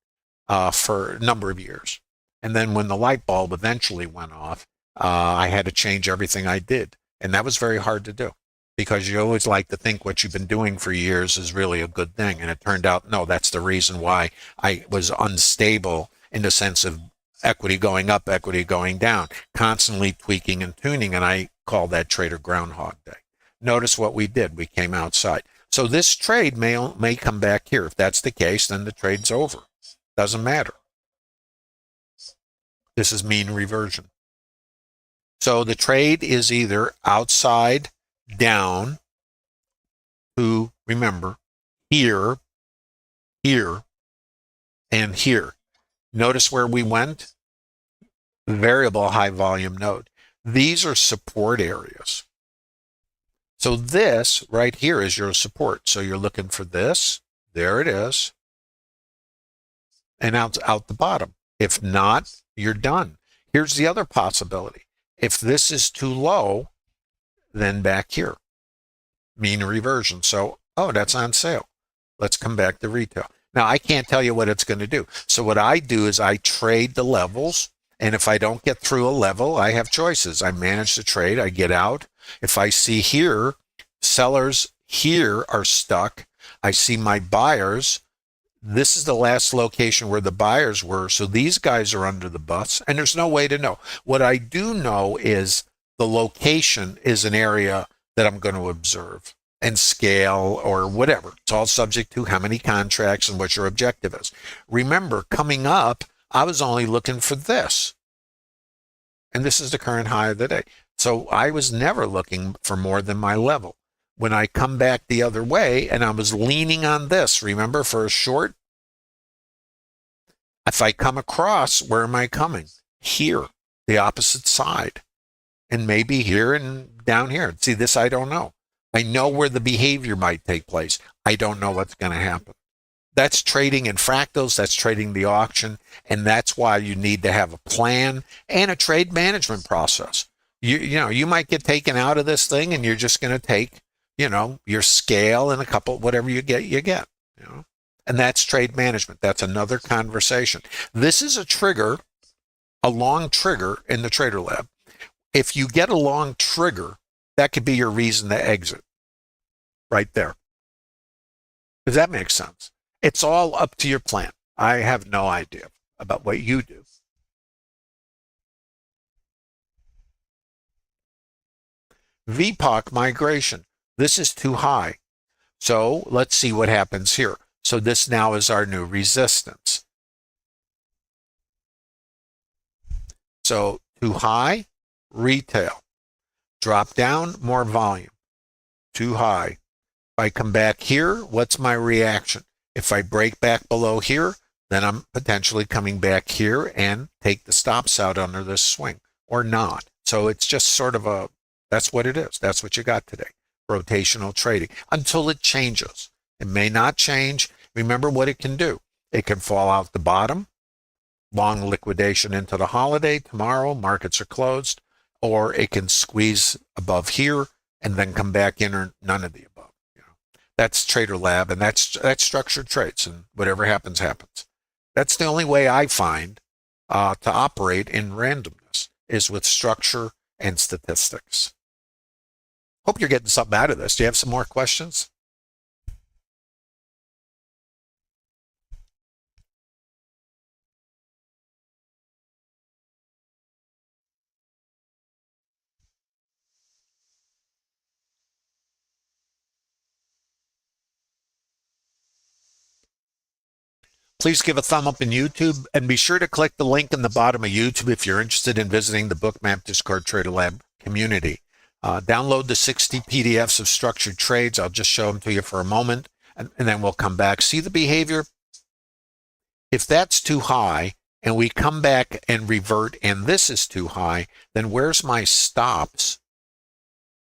for a number of years. And then when the light bulb eventually went off, I had to change everything I did. And that was very hard to do because you always like to think what you've been doing for years is really a good thing. And it turned out, no, that's the reason why I was unstable in the sense of equity going up, equity going down, constantly tweaking and tuning. And I call that Trader Groundhog Day. Notice what we did. We came outside. So this trade may come back here. If that's the case, then the trade's over. Doesn't matter. This is mean reversion. So the trade is either outside down to, remember, here, here, and here. Notice where we went? Variable high volume node. These are support areas. So this right here is your support. So you're looking for this. There it is. And out the bottom. If not, you're done. Here's the other possibility. If this is too low, then back here. Mean reversion. So, oh, that's on sale. Let's come back to retail. Now, I can't tell you what it's going to do. So what I do is I trade the levels. And if I don't get through a level, I have choices. I manage the trade. I get out. If I see here, sellers here are stuck. I see my buyers. This is the last location where the buyers were. So these guys are under the bus. And there's no way to know. What I do know is the location is an area that I'm going to observe and scale or whatever. It's all subject to how many contracts and what your objective is. Remember, coming up, I was only looking for this. And this is the current high of the day. So I was never looking for more than my level. When I come back the other way and I was leaning on this, remember, for a short, if I come across, where am I coming? Here, the opposite side. And maybe here and down here. See, this I don't know. I know where the behavior might take place. I don't know what's going to happen. That's trading in fractals. That's trading the auction. And that's why you need to have a plan and a trade management process. You might get taken out of this thing and you're just going to take, your scale and a couple, whatever you get. And that's trade management. That's another conversation. This is a trigger, a long trigger in the TraderLab. If you get a long trigger, that could be your reason to exit right there. Does that make sense? It's all up to your plan. I have no idea about what you do. VPOC migration. This is too high. So let's see what happens here. So this now is our new resistance. So too high, retail. Drop down, more volume. Too high. If I come back here, what's my reaction? If I break back below here, then I'm potentially coming back here and take the stops out under this swing or not. So it's just sort of that's what it is. That's what you got today. Rotational trading until it changes. It may not change. Remember what it can do. It can fall out the bottom, long liquidation into the holiday. Tomorrow, markets are closed. Or it can squeeze above here and then come back in or none of the above. That's TraderLab, and that's structured trades, and whatever happens, happens. That's the only way I find to operate in randomness is with structure and statistics. Hope you're getting something out of this. Do you have some more questions? Please give a thumb up in YouTube and be sure to click the link in the bottom of YouTube if you're interested in visiting the Bookmap Discord TraderLab community. Download the 60 PDFs of structured trades. I'll just show them to you for a moment and then we'll come back. See the behavior? If that's too high and we come back and revert and this is too high, then where's my stops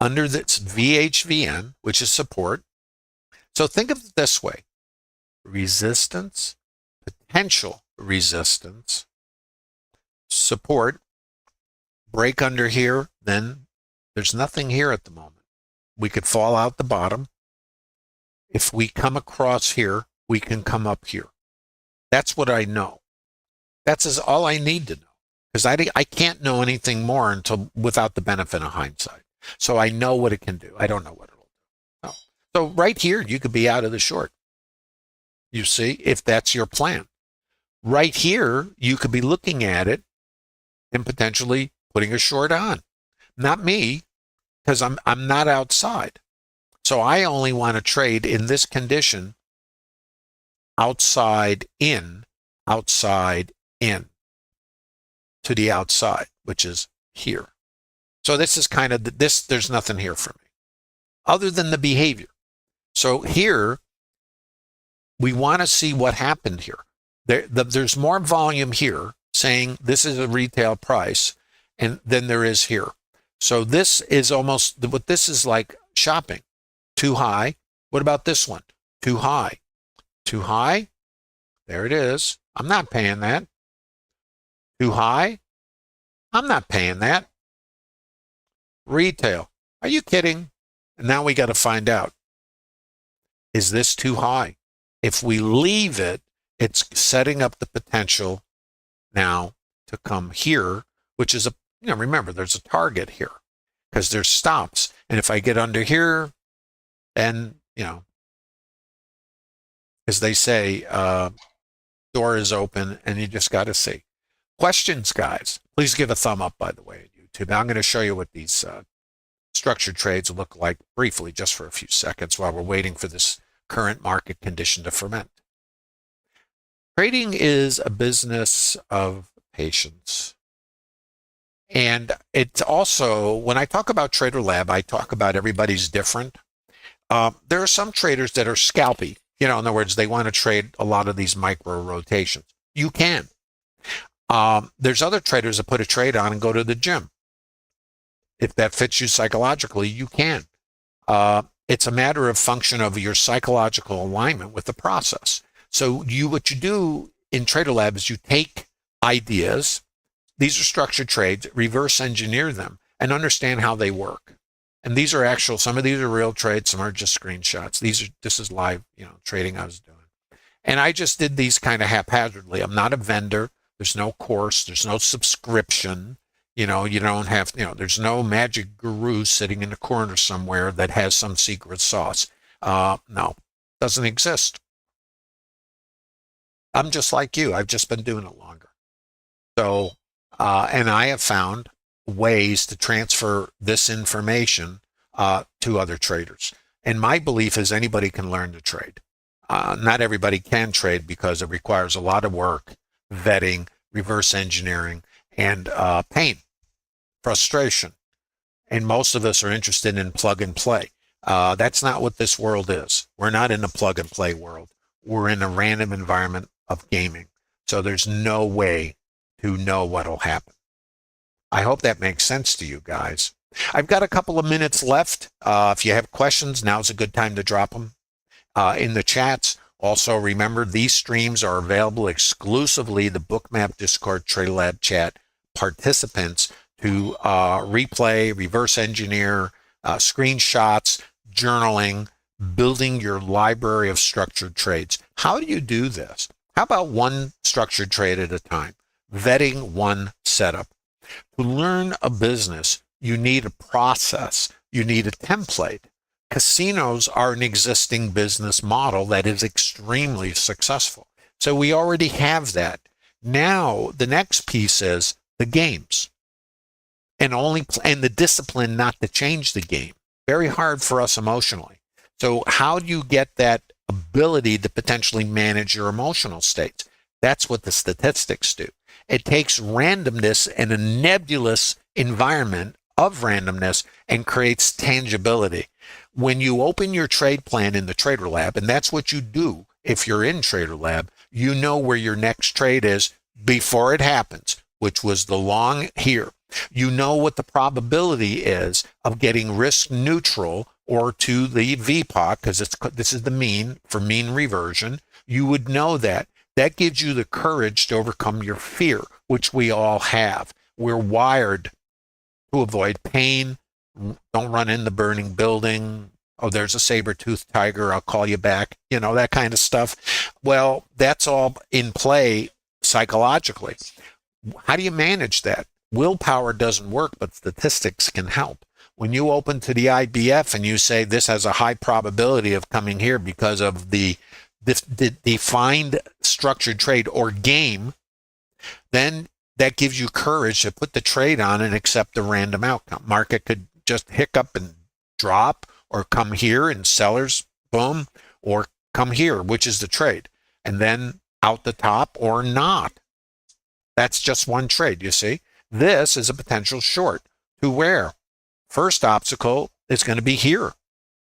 under this VHVN, which is support. So think of it this way: resistance, potential resistance, support, break under here, then there's nothing here at the moment. We could fall out the bottom. If we come across here, we can come up here. That's what I know. That's all I need to know, because I can't know anything more until without the benefit of hindsight. So I know what it can do. I don't know what it'll do. No. So right here, you could be out of the short. You see, if that's your plan. Right here, you could be looking at it and potentially putting a short on. Not me, because I'm not outside. So I only want to trade in this condition, outside in, to the outside, which is here. So this is kind of there's nothing here for me other than the behavior. So here, we want to see what happened here. There's more volume here saying this is a retail price and than there is here. So this is almost what this is like shopping. Too high. What about this one? Too high. Too high. There it is. I'm not paying that. Too high. I'm not paying that. Retail. Are you kidding? And now we got to find out. Is this too high? If we leave it, it's setting up the potential now to come here, which is remember, there's a target here because there's stops. And if I get under here, then, as they say, door is open and you just got to see. Questions, guys? Please give a thumb up, by the way, at YouTube. Now I'm going to show you what these structured trades look like briefly, just for a few seconds while we're waiting for this current market condition to ferment. Trading is a business of patience. And it's also, when I talk about TraderLab, I talk about everybody's different. There are some traders that are scalpy. In other words, they want to trade a lot of these micro rotations. You can. There's other traders that put a trade on and go to the gym. If that fits you psychologically, you can. It's a matter of function of your psychological alignment with the process. So what you do in TraderLab is you take ideas, these are structured trades, reverse engineer them, and understand how they work. And these are some of these are real trades, some are just screenshots. This is live, trading I was doing. And I just did these kind of haphazardly. I'm not a vendor. There's no course. There's no subscription. You don't have, there's no magic guru sitting in the corner somewhere that has some secret sauce. No, doesn't exist. I'm just like you. I've just been doing it longer. So, and I have found ways to transfer this information to other traders. And my belief is anybody can learn to trade. Not everybody can trade because it requires a lot of work, vetting, reverse engineering, and pain, frustration. And most of us are interested in plug and play. That's not what this world is. We're not in a plug and play world. We're in a random environment of gaming. So there's no way to know what'll happen. I hope that makes sense to you guys. I've got a couple of minutes left. If you have questions, now's a good time to drop them in the chats. Also, remember, these streams are available exclusively the Bookmap Discord TraderLab chat participants to replay, reverse engineer, screenshots, journaling, building your library of structured trades. How do you do this? How about one structured trade at a time? Vetting one setup. To learn a business, you need a process. You need a template. Casinos are an existing business model that is extremely successful. So we already have that. Now, the next piece is the games. And the discipline not to change the game. Very hard for us emotionally. So how do you get that ability to potentially manage your emotional states? That's what the statistics do. It takes randomness in a nebulous environment of randomness and creates tangibility. When you open your trade plan in the TraderLab, and that's what you do if you're in TraderLab, you know where your next trade is before it happens, which was the long here. You know what the probability is of getting risk neutral or to the VPOC, because this is the mean for mean reversion. You would know that. That gives you the courage to overcome your fear, which we all have. We're wired to avoid pain. Don't run in the burning building. Oh, there's a saber-toothed tiger. I'll call you back. You know, that kind of stuff. Well, that's all in play psychologically. How do you manage that? Willpower doesn't work, but statistics can help. When you open to the IBF and you say this has a high probability of coming here because of the defined structured trade or game, then that gives you courage to put the trade on and accept the random outcome. Market could just hiccup and drop, or come here and sellers, boom, or come here, which is the trade, and then out the top or not. That's just one trade, you see. This is a potential short to where? First obstacle is going to be here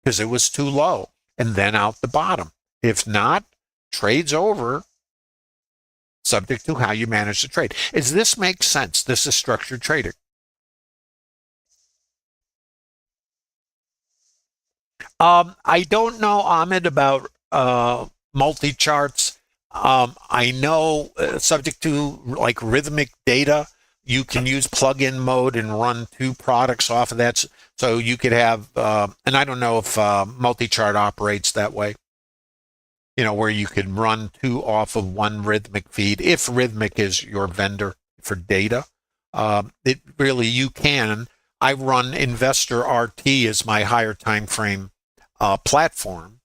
because it was too low, and then out the bottom. If not, trade's over, subject to how you manage the trade. Does this make sense? This is structured trading. I don't know, Ahmed, about multi-charts. I know subject to like rhythmic data, you can use plug-in mode and run two products off of that. So you could have, and I don't know if multi-chart operates that way, you know, where you could run two off of one rhythmic feed, if rhythmic is your vendor for data. It really, you can. I run Investor RT as my higher time frame platform,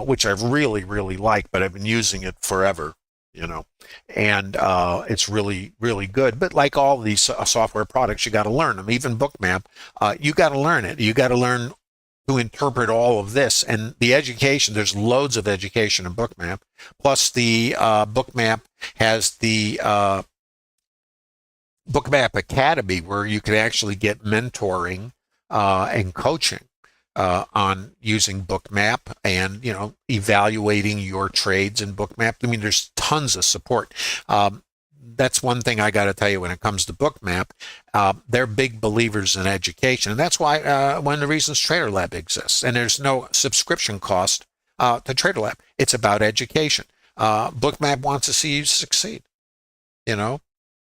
which I really, really like, but I've been using it forever, you know, and it's really, really good. But like all these software products, you got to learn them. Even Bookmap, you got to learn it. You got to learn to interpret all of this, and the education. There's loads of education in Bookmap. Plus, the Bookmap has the Bookmap Academy, where you can actually get mentoring and coaching on using Bookmap and, you know, evaluating your trades in Bookmap. I mean, there's tons of support. That's one thing I got to tell you when it comes to Bookmap. They're big believers in education, and that's why one of the reasons TraderLab exists. And there's no subscription cost to TraderLab. It's about education. Bookmap wants to see you succeed. You know,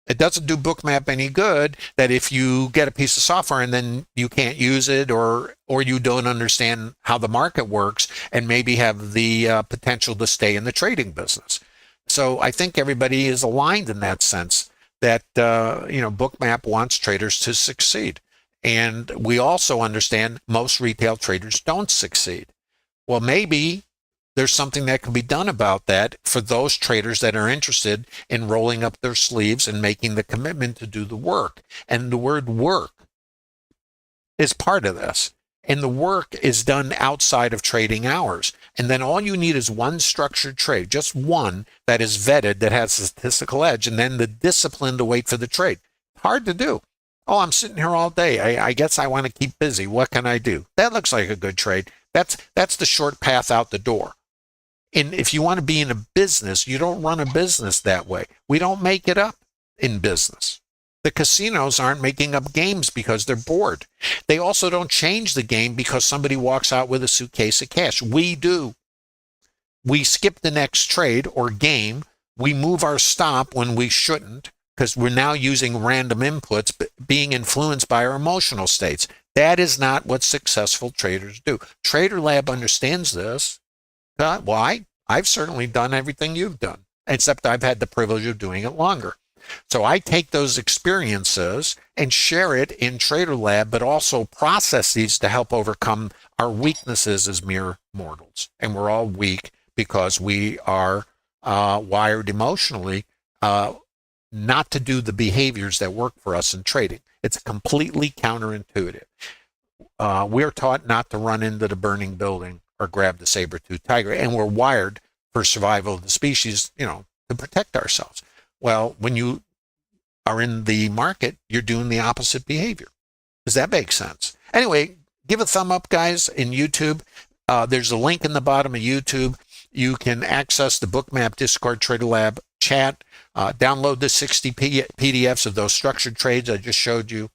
it doesn't do Bookmap any good that if you get a piece of software and then you can't use it, or you don't understand how the market works and maybe have the potential to stay in the trading business. So I think everybody is aligned in that sense that, you know, Bookmap wants traders to succeed. And we also understand most retail traders don't succeed. Well, maybe there's something that can be done about that for those traders that are interested in rolling up their sleeves and making the commitment to do the work. And the word work is part of this. And the work is done outside of trading hours. And then all you need is one structured trade, just one that is vetted, that has a statistical edge, and then the discipline to wait for the trade. Hard to do. Oh, I'm sitting here all day. I guess I want to keep busy. What can I do? That looks like a good trade. That's the short path out the door. And if you want to be in a business, you don't run a business that way. We don't make it up in business. The casinos aren't making up games because they're bored. They also don't change the game because somebody walks out with a suitcase of cash. We do. We skip the next trade or game. We move our stop when we shouldn't because we're now using random inputs, being influenced by our emotional states. That is not what successful traders do. TraderLab understands this. Why? I've certainly done everything you've done, except I've had the privilege of doing it longer. So I take those experiences and share it in TraderLab, but also process these to help overcome our weaknesses as mere mortals. And we're all weak because we are wired emotionally not to do the behaviors that work for us in trading. It's completely counterintuitive. We're taught not to run into the burning building or grab the saber-toothed tiger, and we're wired for survival of the species, you know, to protect ourselves. Well, when you are in the market, you're doing the opposite behavior. Does that make sense? Anyway, give a thumb up, guys, in YouTube. There's a link in the bottom of YouTube. You can access the Bookmap Discord TraderLab chat. Download the 60 PDFs of those structured trades I just showed you.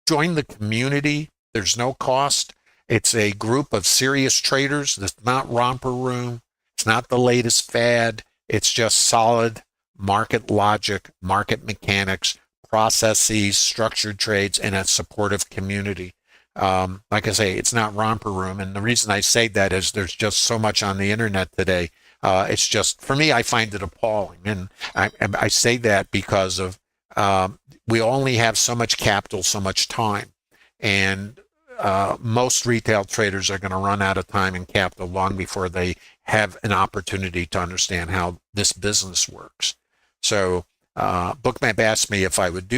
Join the community. There's no cost. It's a group of serious traders. It's not romper room. It's not the latest fad. It's just solid market logic, market mechanics, processes, structured trades, and a supportive community. Like I say, it's not romper room. And the reason I say that is there's just so much on the internet today. It's just, for me, I find it appalling. And I say that because of we only have so much capital, so much time. And most retail traders are going to run out of time and capital long before they have an opportunity to understand how this business works. So Bookmap asked me if I would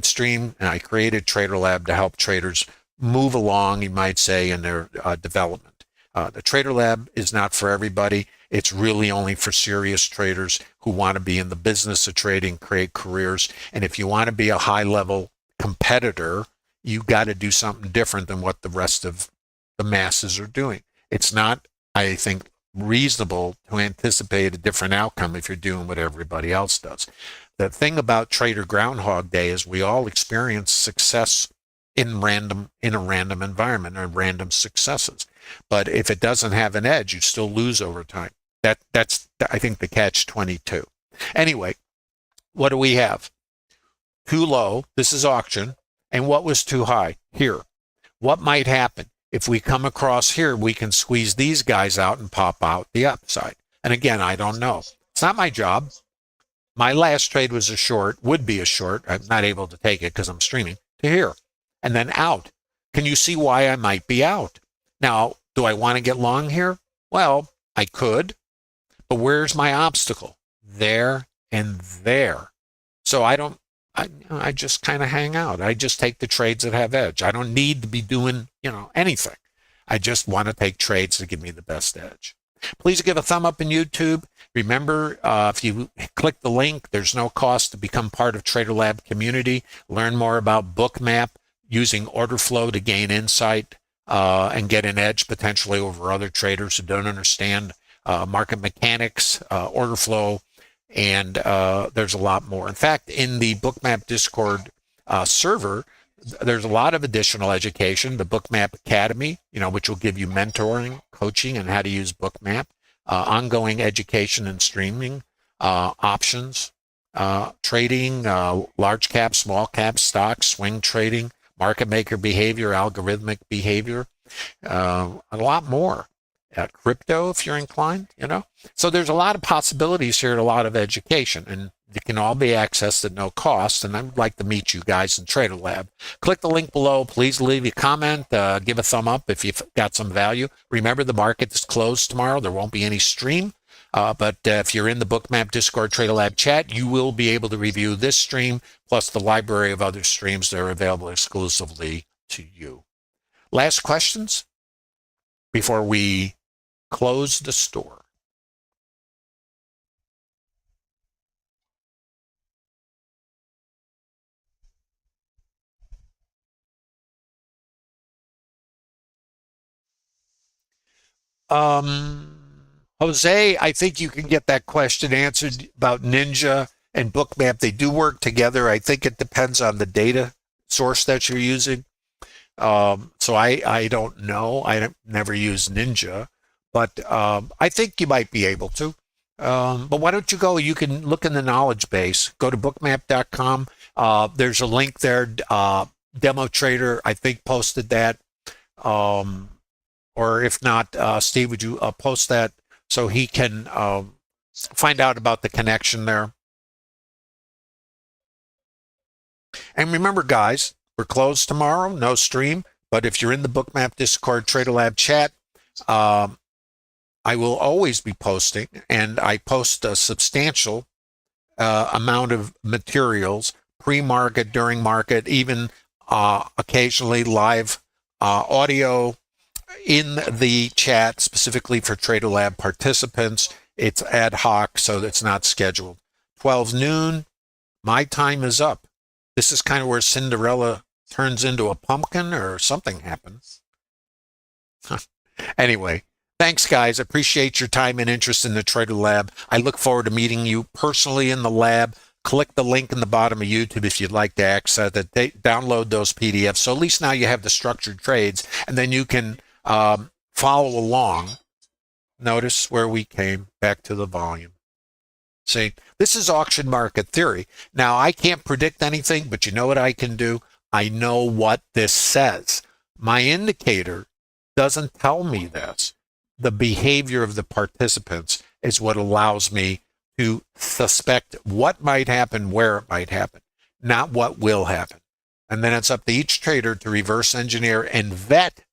stream, and I created TraderLab to help traders move along, you might say, in their development. The TraderLab is not for everybody. It's really only for serious traders who want to be in the business of trading, create careers. And if you want to be a high-level competitor, you got to do something different than what the rest of the masses are doing. It's not, I think, reasonable to anticipate a different outcome if you're doing what everybody else does. The thing about Trader Groundhog Day is we all experience success in a random environment, or random successes. But if it doesn't have an edge, you still lose over time. That's I think the catch-22. Anyway, what do we have? Too low. This is auction. And what was too high? Here. What might happen? If we come across here, we can squeeze these guys out and pop out the upside. And again, I don't know. It's not my job. My last trade was a short, would be a short. I'm not able to take it because I'm streaming, to here. And then out. Can you see why I might be out? Now, do I want to get long here? Well, I could. But where's my obstacle? There and there. So I just kind of hang out. I just take the trades that have edge. I don't need to be doing, anything. I just want to take trades that give me the best edge. Please give a thumb up in YouTube. Remember, if you click the link, there's no cost to become part of TraderLab community. Learn more about Bookmap, using order flow to gain insight and get an edge potentially over other traders who don't understand market mechanics, order flow, and there's a lot more. In fact, in the Bookmap Discord server, there's a lot of additional education. The Bookmap Academy, which will give you mentoring, coaching, and how to use Bookmap, ongoing education and streaming, options, trading, large cap, small cap, stocks, swing trading, market maker behavior, algorithmic behavior, a lot more. Crypto, if you're inclined, So there's a lot of possibilities here and a lot of education, and it can all be accessed at no cost. And I'd like to meet you guys in TraderLab. Click the link below. Please leave a comment. Give a thumb up if you've got some value. Remember, the market is closed tomorrow. There won't be any stream. But if you're in the Bookmap Discord TraderLab chat, you will be able to review this stream, plus the library of other streams that are available exclusively to you. Last questions before we close the store. Jose, I think you can get that question answered about Ninja and Bookmap. They do work together. I think it depends on the data source that you're using. So I don't know. I never use Ninja. But I think you might be able to. But why don't you go? You can look in the knowledge base. Go to bookmap.com. There's a link there. Demo Trader, I think, posted that. Or if not, Steve, would you post that so he can find out about the connection there? And remember, guys, we're closed tomorrow. No stream. But if you're in the Bookmap Discord TraderLab chat, I will always be posting, and I post a substantial amount of materials, pre-market, during market, even occasionally live audio in the chat specifically for TraderLab participants. It's ad hoc, so it's not scheduled. 12 noon, my time is up. This is kind of where Cinderella turns into a pumpkin or something happens. Anyway, Thanks, guys. Appreciate your time and interest in the Trader Lab. I look forward to meeting you personally in the lab. Click the link in the bottom of YouTube if you'd like to access it. Download those PDFs. So at least now you have the structured trades, and then you can follow along. Notice where we came back to the volume. See, this is auction market theory. Now, I can't predict anything, but you know what I can do? I know what this says. My indicator doesn't tell me this. The behavior of the participants is what allows me to suspect what might happen, where it might happen, not what will happen. And then it's up to each trader to reverse engineer and vet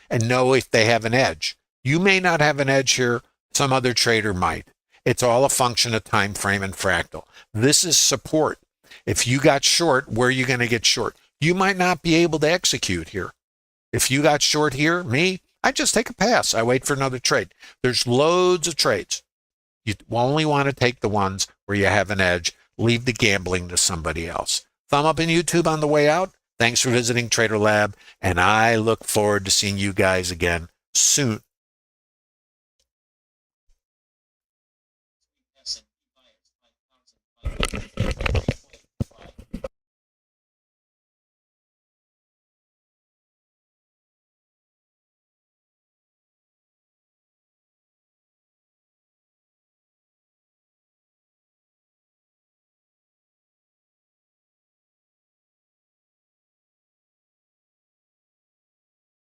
and know if they have an edge. You may not have an edge here. Some other trader might. It's all a function of time frame and fractal. This is support. If you got short, where are you going to get short? You might not be able to execute here. If you got short here, I just take a pass. I wait for another trade. There's loads of trades. You only want to take the ones where you have an edge. Leave the gambling to somebody else. Thumb up in YouTube on the way out. Thanks for visiting TraderLab, and I look forward to seeing you guys again soon.